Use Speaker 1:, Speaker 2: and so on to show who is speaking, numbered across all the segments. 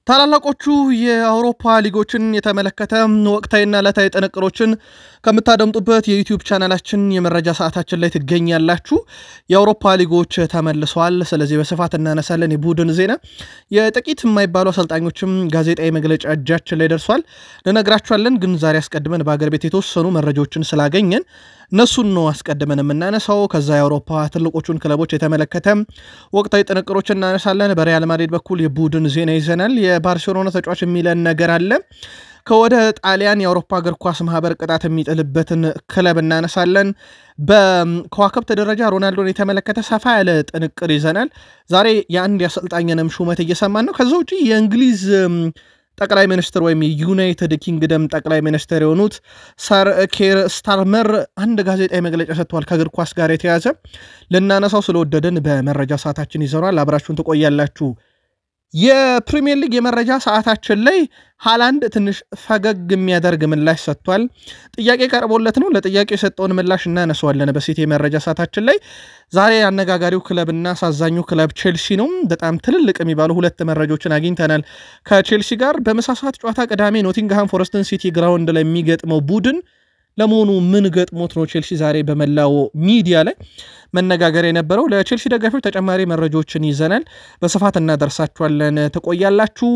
Speaker 1: ታላላቆቹ የአውሮፓ ሊጎችን የተመለከተ ወቅታዊና ዕለታዊ ጥንቅሮችን ከምታደምጡበት የዩቲዩብ ቻናላችን የመረጃ ሰዓታችን ላይ ትገኛላችሁ። የአውሮፓ ሊጎች ተመልሰዋል። ስለዚህ በስፋት እናነሳለን። የቡድን ዜና የጥቂት የማይባሉ አሰልጣኞችም ጋዜጣዊ መግለጫ እጃችን ላይ ደርሷል። ልነግራችኋለን። ግን ዛሬ አስቀድመን በአገር ቤት የተወሰኑ መረጃዎችን ስላገኘን እነሱን ነው አስቀድመን የምናነሳው። ከዛ የአውሮፓ ትልቆቹን ክለቦች የተመለከተ ወቅታዊ ጥንቅሮችን እናነሳለን። በሪያል ማድሪድ በኩል የቡድን ዜና ይዘናል። የባርሴሎና ተጫዋች የሚለን ነገር አለ። ከወደ ጣሊያን የአውሮፓ እግር ኳስ ማህበር ቅጣት የሚጥልበትን ክለብ እናነሳለን። በከዋክብት ደረጃ ሮናልዶን የተመለከተ ሰፋ ያለ ጥንቅር ይዘናል። ዛሬ የአንድ የአሰልጣኝንም ሹመት እየሰማን ነው። ከዛ ውጪ የእንግሊዝ ጠቅላይ ሚኒስትር ወይም የዩናይትድ ኪንግደም ጠቅላይ ሚኒስትር የሆኑት ሰር ኬር ስታርመር አንድ ጋዜጣዊ መግለጫ ሰጥተዋል። ከእግር ኳስ ጋር የተያዘ ልናነሳው ስለወደድን በመረጃ ሰዓታችን ይዘናል። አብራችሁን ትቆያላችሁ። የፕሪሚየር ሊግ የመረጃ ሰዓታችን ላይ ሃላንድ ትንሽ ፈገግ የሚያደርግ ምላሽ ሰጥቷል። ጥያቄ ቀርቦለት ነው። ለጥያቄ የሰጠውን ምላሽ እናነሳዋለን በሲቲ የመረጃ ሰዓታችን ላይ። ዛሬ አነጋጋሪው ክለብና አሳዛኙ ክለብ ቼልሲ ነው። በጣም ትልልቅ የሚባሉ ሁለት መረጃዎችን አግኝተናል ከቼልሲ ጋር። በምሳ ሰዓት ጨዋታ ቅዳሜ ኖቲንግሃም ፎረስትን ሲቲ ግራውንድ ላይ የሚገጥመው ቡድን ለመሆኑ ምን ገጥሞት ነው ቼልሲ ዛሬ በመላው ሚዲያ ላይ መነጋገር የነበረው? ለቼልሲ ደጋፊዎች ተጨማሪ መረጃዎችን ይዘናል፣ በስፋት እናደርሳችኋለን። ትቆያላችሁ።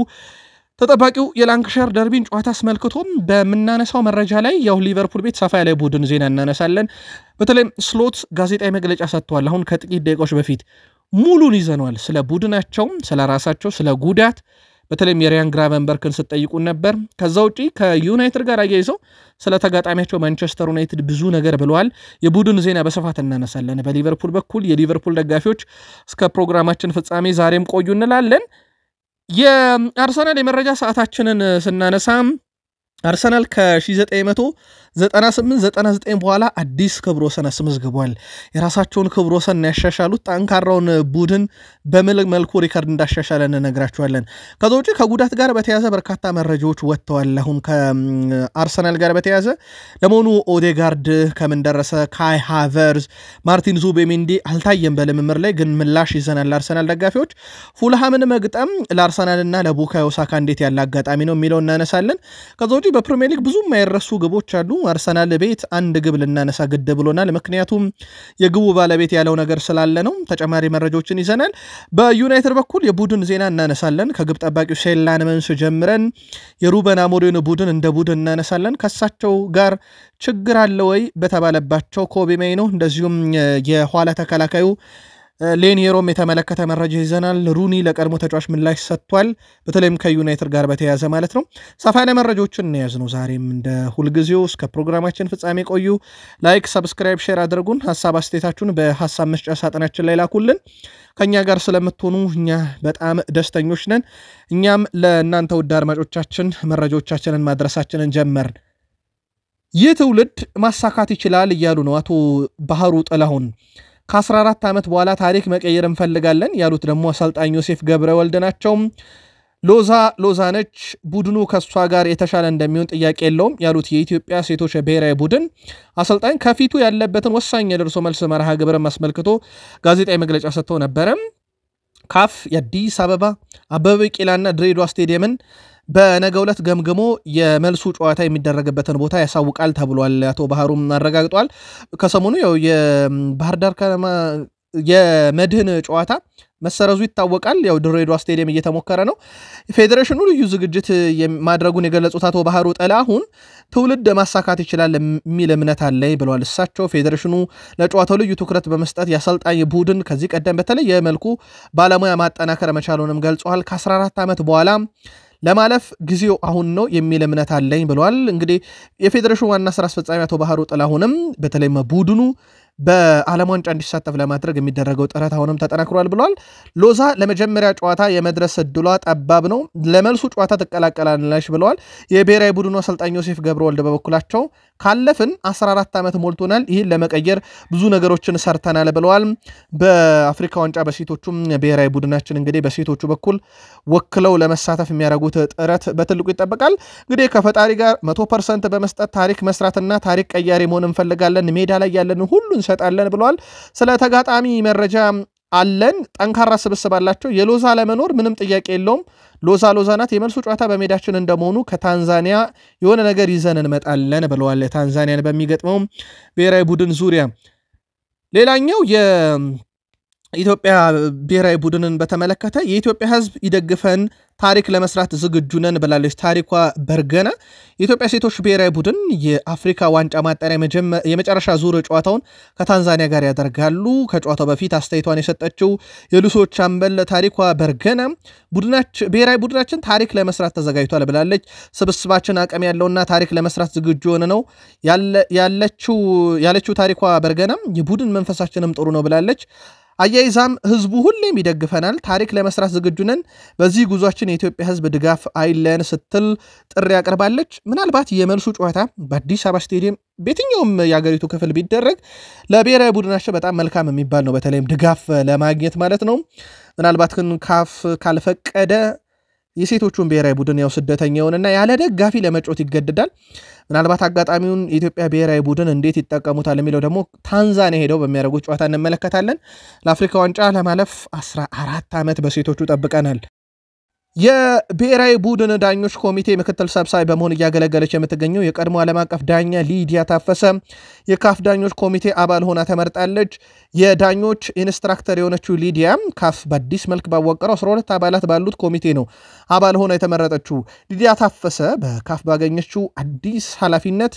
Speaker 1: ተጠባቂው የላንክሻየር ደርቢን ጨዋታ አስመልክቶም በምናነሳው መረጃ ላይ ያው ሊቨርፑል ቤት ሰፋ ያለ ቡድን ዜና እናነሳለን። በተለይም ስሎት ጋዜጣዊ መግለጫ ሰጥተዋል። አሁን ከጥቂት ደቂቃዎች በፊት ሙሉን ይዘነዋል። ስለ ቡድናቸው፣ ስለ ራሳቸው፣ ስለ ጉዳት በተለይም የሪያን ግራቨንበርክን ስትጠይቁን ነበር። ከዛ ውጪ ከዩናይትድ ጋር አያይዘው ስለ ተጋጣሚያቸው ማንቸስተር ዩናይትድ ብዙ ነገር ብለዋል። የቡድን ዜና በስፋት እናነሳለን። በሊቨርፑል በኩል የሊቨርፑል ደጋፊዎች እስከ ፕሮግራማችን ፍጻሜ ዛሬም ቆዩ እንላለን። የአርሰናል የመረጃ ሰዓታችንን ስናነሳም አርሰናል ከ1998-99 በኋላ አዲስ ክብረ ወሰን አስመዝግቧል። የራሳቸውን ክብረ ወሰን ያሻሻሉት ጠንካራውን ቡድን በምን መልኩ ሪከርድ እንዳሻሻለ እንነግራችኋለን። ከዛ ውጪ ከጉዳት ጋር በተያዘ በርካታ መረጃዎች ወጥተዋል። አሁን ከአርሰናል ጋር በተያዘ ለመሆኑ ኦዴጋርድ ከምን ደረሰ? ካይ ሃቨርዝ፣ ማርቲን ዙቤሜንዲ አልታየም በልምምር ላይ ግን ምላሽ ይዘናል። አርሰናል ደጋፊዎች ፉልሃምን መግጠም ለአርሰናልና ለቡካዮ ሳካ እንዴት ያለ አጋጣሚ ነው የሚለው እናነሳለን። ከዛ ውጪ በፕሪሚየር ሊግ ብዙ የማይረሱ ግቦች አሉ። አርሰናል ቤት አንድ ግብ ልናነሳ ግድ ብሎናል። ምክንያቱም የግቡ ባለቤት ያለው ነገር ስላለ ነው። ተጨማሪ መረጃዎችን ይዘናል። በዩናይትድ በኩል የቡድን ዜና እናነሳለን። ከግብ ጠባቂው ሴላን መንስ ጀምረን የሩበን አሞሪም ቡድን እንደ ቡድን እናነሳለን። ከሳቸው ጋር ችግር አለ ወይ በተባለባቸው ኮቢ ሜይኖ እንደዚሁም የኋላ ተከላካዩ ሌኒየሮም የተመለከተ መረጃ ይዘናል። ሩኒ ለቀድሞ ተጫዋች ምላሽ ሰጥቷል። በተለይም ከዩናይትድ ጋር በተያያዘ ማለት ነው። ሰፋ ያለ መረጃዎችን እንያዝ ነው። ዛሬም እንደ ሁልጊዜው እስከ ፕሮግራማችን ፍጻሜ ቆዩ። ላይክ፣ ሰብስክራይብ፣ ሼር አድርጉን። ሐሳብ አስተያየታችሁን በሐሳብ መስጫ ሳጥናችን ላይ ላኩልን። ከኛ ጋር ስለምትሆኑ እኛ በጣም ደስተኞች ነን። እኛም ለእናንተ ውድ አድማጮቻችን መረጃዎቻችንን ማድረሳችንን ጀመርን። ይህ ትውልድ ማሳካት ይችላል እያሉ ነው አቶ ባህሩ ጥላሁን። ከ14 ዓመት በኋላ ታሪክ መቀየር እንፈልጋለን ያሉት ደግሞ አሰልጣኝ ዮሴፍ ገብረወልድ ናቸው። ሎዛ ነች ቡድኑ ከሷ ጋር የተሻለ እንደሚሆን ጥያቄ የለውም ያሉት የኢትዮጵያ ሴቶች ብሔራዊ ቡድን አሰልጣኝ ከፊቱ ያለበትን ወሳኝ የደርሶ መልስ መርሃ ግብርን አስመልክቶ ጋዜጣዊ መግለጫ ሰጥተው ነበረ። ካፍ የአዲስ አበባ አበበ ቢቂላና ድሬዳዋ ስቴዲየምን በነገው ዕለት ገምግሞ የመልሱ ጨዋታ የሚደረግበትን ቦታ ያሳውቃል ተብሏል። አቶ ባህሩም አረጋግጧል። ከሰሞኑ ያው የባህር ዳር ከተማ የመድህን ጨዋታ መሰረዙ ይታወቃል። ያው ድሬዳዋ ስቴዲየም እየተሞከረ ነው። ፌዴሬሽኑ ልዩ ዝግጅት ማድረጉን የገለጹት አቶ ባህሩ ጥላሁን ትውልድ ማሳካት ይችላል የሚል እምነት አለኝ ብለዋል። እሳቸው ፌዴሬሽኑ ለጨዋታው ልዩ ትኩረት በመስጠት የአሰልጣኝ ቡድን ከዚህ ቀደም በተለየ መልኩ ባለሙያ ማጠናከር መቻሉንም ገልጸዋል። ከ14 ዓመት በኋላ ለማለፍ ጊዜው አሁን ነው የሚል እምነት አለኝ ብለዋል። እንግዲህ የፌዴሬሽኑ ዋና ስራ አስፈጻሚ አቶ ባህሩ ጥላሁንም በተለይም ቡድኑ በዓለም ዋንጫ እንዲሳተፍ ለማድረግ የሚደረገው ጥረት አሁንም ተጠናክሯል ብለዋል። ሎዛ ለመጀመሪያ ጨዋታ የመድረስ እድሏ ጠባብ ነው፣ ለመልሱ ጨዋታ ትቀላቀላለች ብለዋል። የብሔራዊ ቡድኑ አሰልጣኝ ዮሴፍ ገብረወልድ በበኩላቸው ካለፍን 14 ዓመት ሞልቶናል፣ ይህን ለመቀየር ብዙ ነገሮችን ሰርተናል ብለዋል። በአፍሪካ ዋንጫ በሴቶቹም ብሔራዊ ቡድናችን እንግዲህ በሴቶቹ በኩል ወክለው ለመሳተፍ የሚያደርጉት ጥረት በትልቁ ይጠበቃል። እንግዲህ ከፈጣሪ ጋር 100% በመስጠት ታሪክ መስራትና ታሪክ ቀያሪ መሆን እንፈልጋለን። ሜዳ ላይ ያለን ሁሉ እንሰጣለን ብለዋል። ስለ ተጋጣሚ መረጃ አለን ጠንካራ ስብስብ አላቸው የሎዛ ለመኖር ምንም ጥያቄ የለውም ሎዛ ናት የመልሱ ጨዋታ በሜዳችን እንደመሆኑ ከታንዛኒያ የሆነ ነገር ይዘን እንመጣለን ብለዋል ታንዛኒያን በሚገጥመው ብሔራዊ ቡድን ዙሪያ ሌላኛው የኢትዮጵያ ብሔራዊ ቡድንን በተመለከተ የኢትዮጵያ ሕዝብ ይደግፈን ታሪክ ለመስራት ዝግጁ ነን ብላለች ታሪኳ በርገና የኢትዮጵያ ሴቶች ብሔራዊ ቡድን የአፍሪካ ዋንጫ ማጣሪያ የመጨረሻ ዙር ጨዋታውን ከታንዛኒያ ጋር ያደርጋሉ ከጨዋታው በፊት አስተያየቷን የሰጠችው የሉሶች አምበል ታሪኳ በርገና ብሔራዊ ቡድናችን ታሪክ ለመስራት ተዘጋጅቷል ብላለች ስብስባችን አቅም ያለውና ታሪክ ለመስራት ዝግጁ ሆነ ነው ያለችው ታሪኳ በርገና የቡድን መንፈሳችንም ጥሩ ነው ብላለች አያይዛም ህዝቡ ሁሌም ይደግፈናል ታሪክ ለመስራት ዝግጁ ነን በዚህ ጉዟችን የኢትዮጵያ ህዝብ ድጋፍ አይለን ስትል ጥሪ ያቀርባለች ምናልባት የመልሱ ጨዋታ በአዲስ አበባ ስቴዲየም በየትኛውም የሀገሪቱ ክፍል ቢደረግ ለብሔራዊ ቡድናቸው በጣም መልካም የሚባል ነው በተለይም ድጋፍ ለማግኘት ማለት ነው ምናልባት ግን ካፍ ካልፈቀደ የሴቶቹን ብሔራዊ ቡድን ያው ስደተኛውንና ያለ ደጋፊ ለመጫወት ይገደዳል ምናልባት አጋጣሚውን የኢትዮጵያ ብሔራዊ ቡድን እንዴት ይጠቀሙታል የሚለው ደግሞ ታንዛኒያ ሄደው በሚያደርጉት ጨዋታ እንመለከታለን ለአፍሪካ ዋንጫ ለማለፍ 14 ዓመት በሴቶቹ ጠብቀናል የብሔራዊ ቡድን ዳኞች ኮሚቴ ምክትል ሰብሳቢ በመሆን ያገለገለች የምትገኘው የቀድሞ ዓለም አቀፍ ዳኛ ሊዲያ ታፈሰ የካፍ ዳኞች ኮሚቴ አባል ሆና ተመርጣለች የዳኞች ኢንስትራክተር የሆነችው ሊዲያ ካፍ በአዲስ መልክ ባወቀረው 12 አባላት ባሉት ኮሚቴ ነው አባል ሆና የተመረጠችው ሊዲያ ታፈሰ በካፍ ባገኘችው አዲስ ኃላፊነት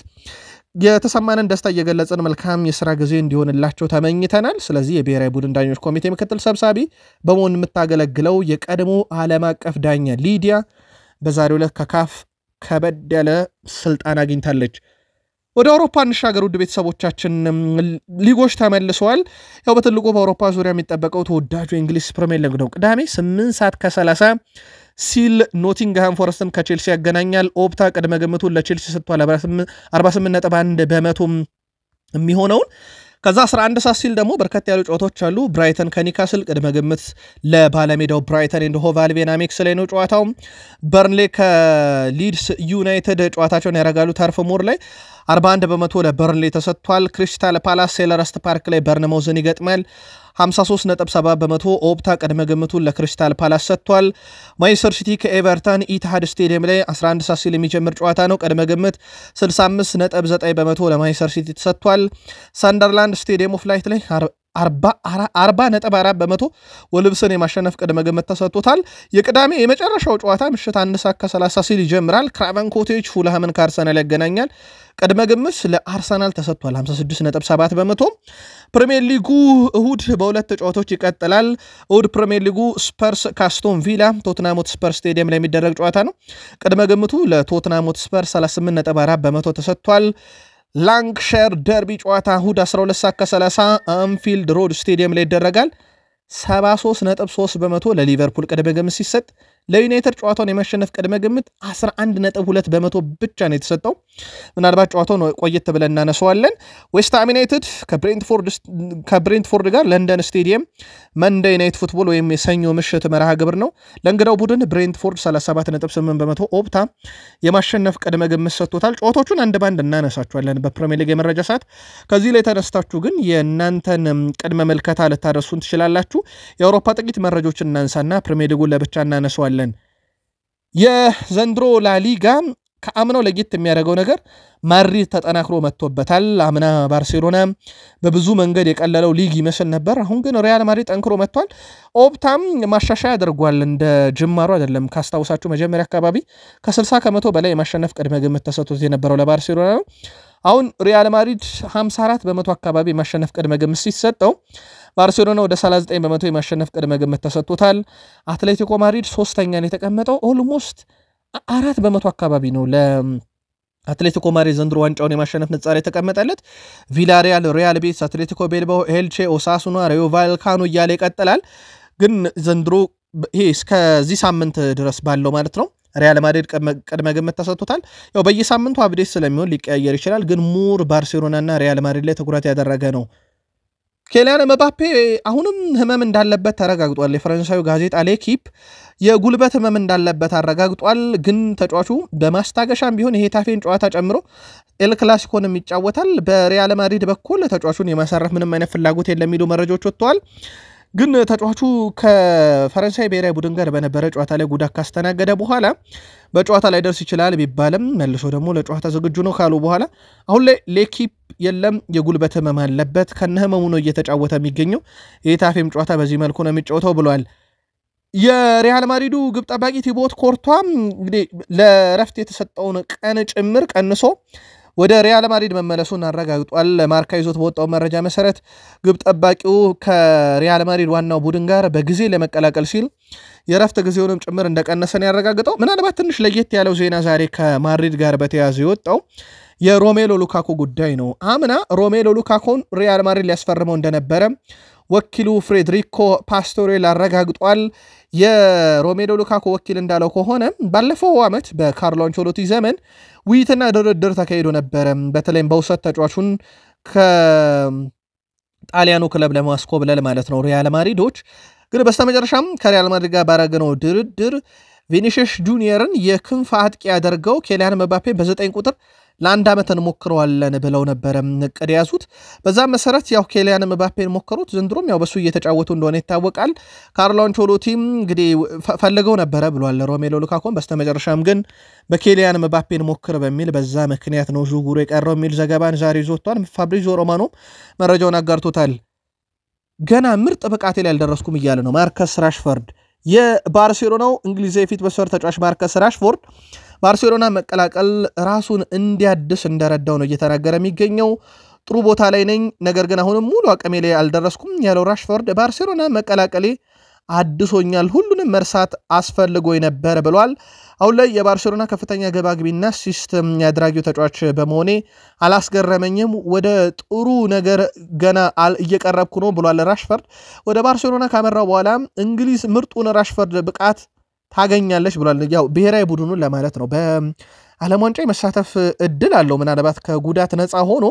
Speaker 1: የተሰማንን ደስታ እየገለጽን መልካም የሥራ ጊዜ እንዲሆንላቸው ተመኝተናል ስለዚህ የብሔራዊ ቡድን ዳኞች ኮሚቴ ምክትል ሰብሳቢ በመሆን የምታገለግለው የቀድሞ ዓለም አቀፍ ዳኛ ሊዲያ በዛሬው ዕለት ከካፍ ከበድ ያለ ስልጣን አግኝታለች ወደ አውሮፓ እንሻገር ውድ ቤተሰቦቻችን ሊጎች ተመልሰዋል ያው በትልቁ በአውሮፓ ዙሪያ የሚጠበቀው ተወዳጁ የእንግሊዝ ፕሪሚየር ሊግ ነው ቅዳሜ 8:30 ሲል ኖቲንግሃም ፎረስትም ከቼልሲ ያገናኛል ኦፕታ ቅድመ ግምቱን ለቼልሲ ሰጥቷል 48.1 በመቶ የሚሆነውን ከዛ 11 ሰዓት ሲል ደግሞ በርከት ያሉ ጨዋታዎች አሉ ብራይተን ከኒካስል ቅድመ ግምት ለባለሜዳው ብራይተን ኤንድ ሆቭ አልቢዮን አሜክስ ላይ ነው ጨዋታው በርንሌ ከሊድስ ዩናይትድ ጨዋታቸውን ያረጋሉ ታርፍ ሞር ላይ 41 በመቶ ለበርንሌ ተሰጥቷል ክሪስታል ፓላስ ሴልኸርስት ፓርክ ላይ በርንማውዝን ይገጥማል 53.7 በመቶ ኦፕታ ቅድመ ግምቱን ለክሪስታል ፓላስ ሰጥቷል ማንቸስተር ሲቲ ከኤቨርተን ኢትሃድ ስቴዲየም ላይ 11 ሰዓት ሲል የሚጀምር ጨዋታ ነው ቅድመ ግምት 65.9 በመቶ ለማንቸስተር ሲቲ ተሰጥቷል ሰንደርላንድ ስቴዲየም ኦፍ ላይት ላይ 40.4 በመቶ ወልብስን የማሸነፍ ቅድመ ግምት ተሰጥቶታል የቅዳሜ የመጨረሻው ጨዋታ ምሽት 1:30 ሲል ይጀምራል ክራቨን ኮቴጅ ፉልሃምን ከአርሰናል ያገናኛል ቅድመ ግምት ለአርሰናል ተሰጥቷል 56.7 በመቶ ፕሪሚየር ሊጉ እሁድ በሁለት ጨዋታዎች ይቀጥላል እሁድ ፕሪሚየር ሊጉ ስፐርስ ካስቶን ቪላ ቶትናም ሆትስፐር ስቴዲየም ላይ የሚደረግ ጨዋታ ነው ቅድመ ግምቱ ለቶትናም ሆትስፐር 38.4 በመቶ ተሰጥቷል ላንክሻየር ደርቢ ጨዋታ እሁድ 12:30 አንፊልድ ሮድ ስቴዲየም ላይ ይደረጋል 73.3 በመቶ ለሊቨርፑል ቅድመ ግምት ሲሰጥ ለዩናይትድ ጨዋታውን የማሸነፍ ቅድመ ግምት 11.2 በመቶ ብቻ ነው የተሰጠው ምናልባት ጨዋታውን ቆየት ብለን እናነሳዋለን ዌስትሃም ዩናይትድ ከብሬንትፎርድ ጋር ለንደን ስቴዲየም መንዴይ ናይት ፉትቦል ወይም የሰኞ ምሽት መርሃ ግብር ነው ለእንግዳው ቡድን ብሬንትፎርድ 37.8 በመቶ ኦፕታ የማሸነፍ ቅድመ ግምት ሰጥቶታል ጨዋታዎቹን አንድ ባንድ እናነሳቸዋለን በፕሪሚየር ሊግ የመረጃ ሰዓት ከዚህ ላይ ተነስታችሁ ግን የእናንተን ቅድመ መልከታ ልታደርሱን ትችላላችሁ የአውሮፓ ጥቂት መረጃዎችን እናንሳና ፕሪሚየር ሊጉን ለብቻ እናነሳዋለን የዘንድሮ ላሊጋ ከአምናው ለየት የሚያደርገው ነገር ማድሪድ ተጠናክሮ መጥቶበታል አምና ባርሴሎና በብዙ መንገድ የቀለለው ሊግ ይመስል ነበር አሁን ግን ሪያል ማድሪድ ጠንክሮ መጥቷል ኦፕታም ማሻሻያ ያደርጓል እንደ ጅማሩ አይደለም ካስታውሳችሁ መጀመሪያ አካባቢ ከ60% በላይ የማሸነፍ ቅድመ ግምት ተሰጥቶት የነበረው ለባርሴሎና ነው አሁን ሪያል ማድሪድ 54 በመቶ አካባቢ የማሸነፍ ቅድመ ግምት ሲሰጠው ባርሴሎና ወደ 39 በመቶ የማሸነፍ ቅድመ ግምት ተሰጥቶታል አትሌቲኮ ማድሪድ ሶስተኛ ነው የተቀመጠው ኦልሞስት 4 በመቶ አካባቢ ነው ለአትሌቲኮ ማድሪድ ዘንድሮ ዋንጫውን የማሸነፍ ንጻሬ የተቀመጠለት ቪላሪያል ሪያል ቤቲስ አትሌቲኮ ቤልባኦ ኤልቼ ኦሳሱና ራዮ ቫልካኖ እያለ ይቀጥላል ግን ዘንድሮ ይሄ እስከዚህ ሳምንት ድረስ ባለው ማለት ነው ሪያል ማድሪድ ቅድመ ግምት ተሰጥቶታል ያው በየሳምንቱ አፕዴት ስለሚሆን ሊቀያየር ይችላል ግን ሙር ባርሴሎና እና ሪያል ማድሪድ ላይ ትኩረት ያደረገ ነው ኬሊያን ምባፔ አሁንም ህመም እንዳለበት ተረጋግጧል የፈረንሳዩ ጋዜጣ ሌኪፕ የጉልበት ህመም እንዳለበት አረጋግጧል ግን ተጫዋቹ በማስታገሻም ቢሆን የሄታፌን ጨዋታ ጨምሮ ኤል ክላሲኮንም ይጫወታል በሪያል ማድሪድ በኩል ተጫዋቹን የማሳረፍ ምንም አይነት ፍላጎት የለም የሚሉ መረጃዎች ወጥተዋል ግን ተጫዋቹ ከፈረንሳይ ብሔራዊ ቡድን ጋር በነበረ ጨዋታ ላይ ጉዳት ካስተናገደ በኋላ በጨዋታ ላይ ደርስ ይችላል ቢባልም መልሶ ደግሞ ለጨዋታ ዝግጁ ነው ካሉ በኋላ አሁን ላይ ሌኪፕ የለም የጉልበት ህመም አለበት ከነህመሙ ነው እየተጫወተ የሚገኘው የታፌም ጨዋታ በዚህ መልኩ ነው የሚጫወተው ብሏል። የሪያል ማድሪዱ ግብ ጠባቂ ቲቦት ኮርቷ እንግዲህ ለረፍት የተሰጠውን ቀን ጭምር ቀንሶ ወደ ሪያል ማድሪድ መመለሱን አረጋግጧል። ማርካ ይዞት በወጣው መረጃ መሰረት ግብ ጠባቂው ከሪያል ማድሪድ ዋናው ቡድን ጋር በጊዜ ለመቀላቀል ሲል የረፍት ጊዜውንም ጭምር እንደቀነሰን ያረጋግጠው። ምናልባት ትንሽ ለየት ያለው ዜና ዛሬ ከማድሪድ ጋር በተያያዘ የወጣው የሮሜሎ ሉካኮ ጉዳይ ነው። አምና ሮሜሎ ሉካኮን ሪያል ማድሪድ ሊያስፈርመው እንደነበረ ወኪሉ ፍሬድሪኮ ፓስቶሬል አረጋግጧል። የሮሜሎ ሉካኮ ወኪል እንዳለው ከሆነ ባለፈው ዓመት በካርሎ አንቸሎቲ ዘመን ውይይትና ድርድር ተካሂዶ ነበር። በተለይም በውሰት ተጫዋቹን ከጣሊያኑ ክለብ ለማስኮብለል ማለት ነው ሪያል ማድሪዶች። ግን በስተመጨረሻም ከሪያል ማድሪድ ጋር ባረገነው ድርድር ቪኒሲየስ ጁኒየርን የክንፍ አጥቂ ያደርገው ኬሊያን መባፔ በ9 ቁጥር ለአንድ ዓመት እንሞክረዋለን ብለው ነበር እቅድ ያዙት። በዛም መሰረት ያው ኬሊያን መባፔን ሞከሩት። ዘንድሮም ያው በሱ እየተጫወቱ እንደሆነ ይታወቃል። ካርሎ አንቸሎቲ እንግዲህ ፈልገው ነበረ ብሏል ሮሜሎ ሉካኮን። በስተመጨረሻም ግን በኬሊያን መባፔን ሞክር በሚል በዛ ምክንያት ነው ዝውውሩ የቀረው የሚል ዘገባን ዛሬ ይዞቷል። ፋብሪዚዮ ሮማኖ መረጃውን አጋርቶታል። ገና ምርጥ ብቃቴ ላይ አልደረስኩም እያለ ነው ማርከስ ራሽፎርድ። የባርሴሎናው እንግሊዛዊ የፊት መስመር ተጫዋች ማርከስ ራሽፎርድ ባርሴሎና መቀላቀል ራሱን እንዲያድስ እንደረዳው ነው እየተናገረ የሚገኘው። ጥሩ ቦታ ላይ ነኝ፣ ነገር ግን አሁንም ሙሉ አቅሜ ላይ አልደረስኩም ያለው ራሽፎርድ ባርሴሎና መቀላቀሌ አድሶኛል፣ ሁሉንም መርሳት አስፈልጎ ነበር ብሏል። አሁን ላይ የባርሴሎና ከፍተኛ ግብ አግቢና ሲስተም ያድራጊው ተጫዋች በመሆኔ አላስገረመኝም፣ ወደ ጥሩ ነገር ገና እየቀረብኩ ነው ብሏል ራሽፎርድ። ወደ ባርሴሎና ካመራው በኋላ እንግሊዝ ምርጡን ራሽፎርድ ብቃት ታገኛለች ብሏል። ያው ብሔራዊ ቡድኑን ለማለት ነው። በዓለም ዋንጫ የመሳተፍ እድል አለው ምናልባት ከጉዳት ነፃ ሆኖ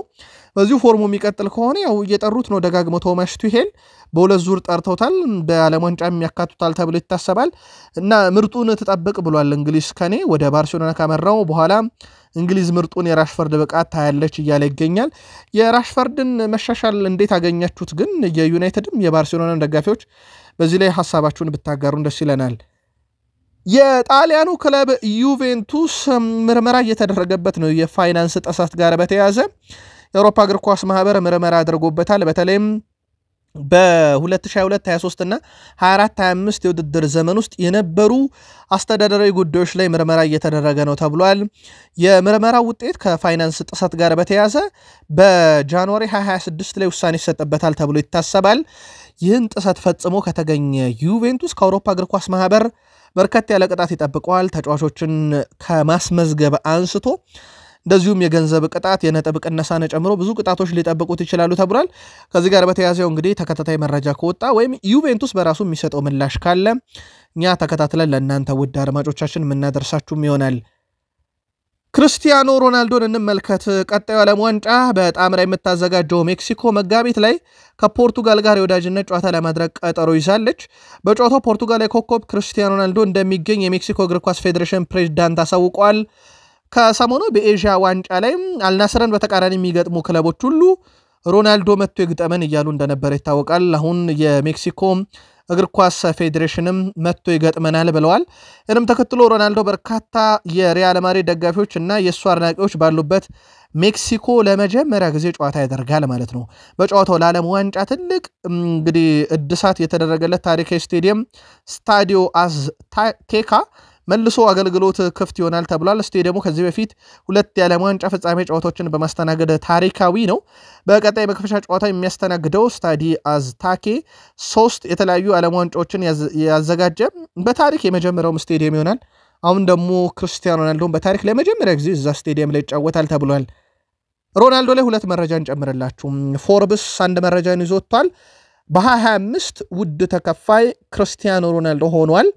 Speaker 1: በዚሁ ፎርሙ የሚቀጥል ከሆነ ያው እየጠሩት ነው ደጋግሞ ቶማስ ቱሄል በሁለት ዙር ጠርተውታል። በዓለም ዋንጫ የሚያካቱታል ተብሎ ይታሰባል እና ምርጡን ትጠብቅ ብሏል እንግሊዝ ከኔ ወደ ባርሴሎና ካመራው በኋላ እንግሊዝ ምርጡን የራሽፎርድ ብቃት ታያለች እያለ ይገኛል። የራሽፎርድን መሻሻል እንዴት አገኛችሁት? ግን የዩናይትድም የባርሴሎና ደጋፊዎች በዚህ ላይ ሐሳባችሁን ብታጋሩን ደስ ይለናል። የጣሊያኑ ክለብ ዩቬንቱስ ምርመራ እየተደረገበት ነው። የፋይናንስ ጥሰት ጋር በተያያዘ የአውሮፓ እግር ኳስ ማህበር ምርመራ አድርጎበታል። በተለይም በ2022-23 እና 24-25 የውድድር ዘመን ውስጥ የነበሩ አስተዳደራዊ ጉዳዮች ላይ ምርመራ እየተደረገ ነው ተብሏል። የምርመራ ውጤት ከፋይናንስ ጥሰት ጋር በተያያዘ በጃንዋሪ 2026 ላይ ውሳኔ ይሰጥበታል ተብሎ ይታሰባል። ይህን ጥሰት ፈጽሞ ከተገኘ ዩቬንቱስ ከአውሮፓ እግር ኳስ ማህበር በርከት ያለ ቅጣት ይጠብቀዋል። ተጫዋቾችን ከማስመዝገብ አንስቶ እንደዚሁም የገንዘብ ቅጣት፣ የነጥብ ቅነሳን ጨምሮ ብዙ ቅጣቶች ሊጠብቁት ይችላሉ ተብሏል። ከዚህ ጋር በተያያዘው እንግዲህ ተከታታይ መረጃ ከወጣ ወይም ዩቬንቱስ በራሱ የሚሰጠው ምላሽ ካለ እኛ ተከታትለን ለእናንተ ውድ አድማጮቻችን የምናደርሳችሁም ይሆናል። ክርስቲያኖ ሮናልዶን እንመልከት። ቀጣዩ ዓለም ዋንጫ በጣምራ የምታዘጋጀው ሜክሲኮ መጋቢት ላይ ከፖርቱጋል ጋር የወዳጅነት ጨዋታ ለማድረግ ቀጠሮ ይዛለች። በጨዋታው ፖርቱጋል ኮከብ ክርስቲያኖ ሮናልዶ እንደሚገኝ የሜክሲኮ እግር ኳስ ፌዴሬሽን ፕሬዝዳንት አሳውቋል። ከሰሞኑ በኤዥያ ዋንጫ ላይ አልናስረን በተቃራኒ የሚገጥሙ ክለቦች ሁሉ ሮናልዶ መጥቶ ይግጠመን እያሉ እንደነበረ ይታወቃል። አሁን የሜክሲኮ እግር ኳስ ፌዴሬሽንም መጥቶ ይገጥመናል ብለዋል። እንም ተከትሎ ሮናልዶ በርካታ የሪያል ማድሪድ ደጋፊዎች እና የእሱ አድናቂዎች ባሉበት ሜክሲኮ ለመጀመሪያ ጊዜ ጨዋታ ያደርጋል ማለት ነው። በጨዋታው ለዓለም ዋንጫ ትልቅ እንግዲህ እድሳት የተደረገለት ታሪካዊ ስቴዲየም ስታዲዮ አዝቴካ መልሶ አገልግሎት ክፍት ይሆናል ተብሏል። ስቴዲየሙ ከዚህ በፊት 2 የዓለም ዋንጫ ፍጻሜ ጨዋታዎችን በማስተናገድ ታሪካዊ ነው። በቀጣይ መክፈቻ ጨዋታ የሚያስተናግደው ስታዲ አዝታኬ 3 የተለያዩ ዓለም ዋንጫዎችን ያዘጋጀ በታሪክ የመጀመሪያው ስቴዲየም ይሆናል። አሁን ደግሞ ክርስቲያኖ ሮናልዶን በታሪክ ለመጀመሪያ ጊዜ እዛ ስቴዲየም ላይ ይጫወታል ተብሏል። ሮናልዶ ላይ 2 መረጃ እንጨምርላችሁ። ፎርብስ አንድ መረጃን ይዞቷል። በ2025 ውድ ተከፋይ ክርስቲያኖ ሮናልዶ ሆኗል።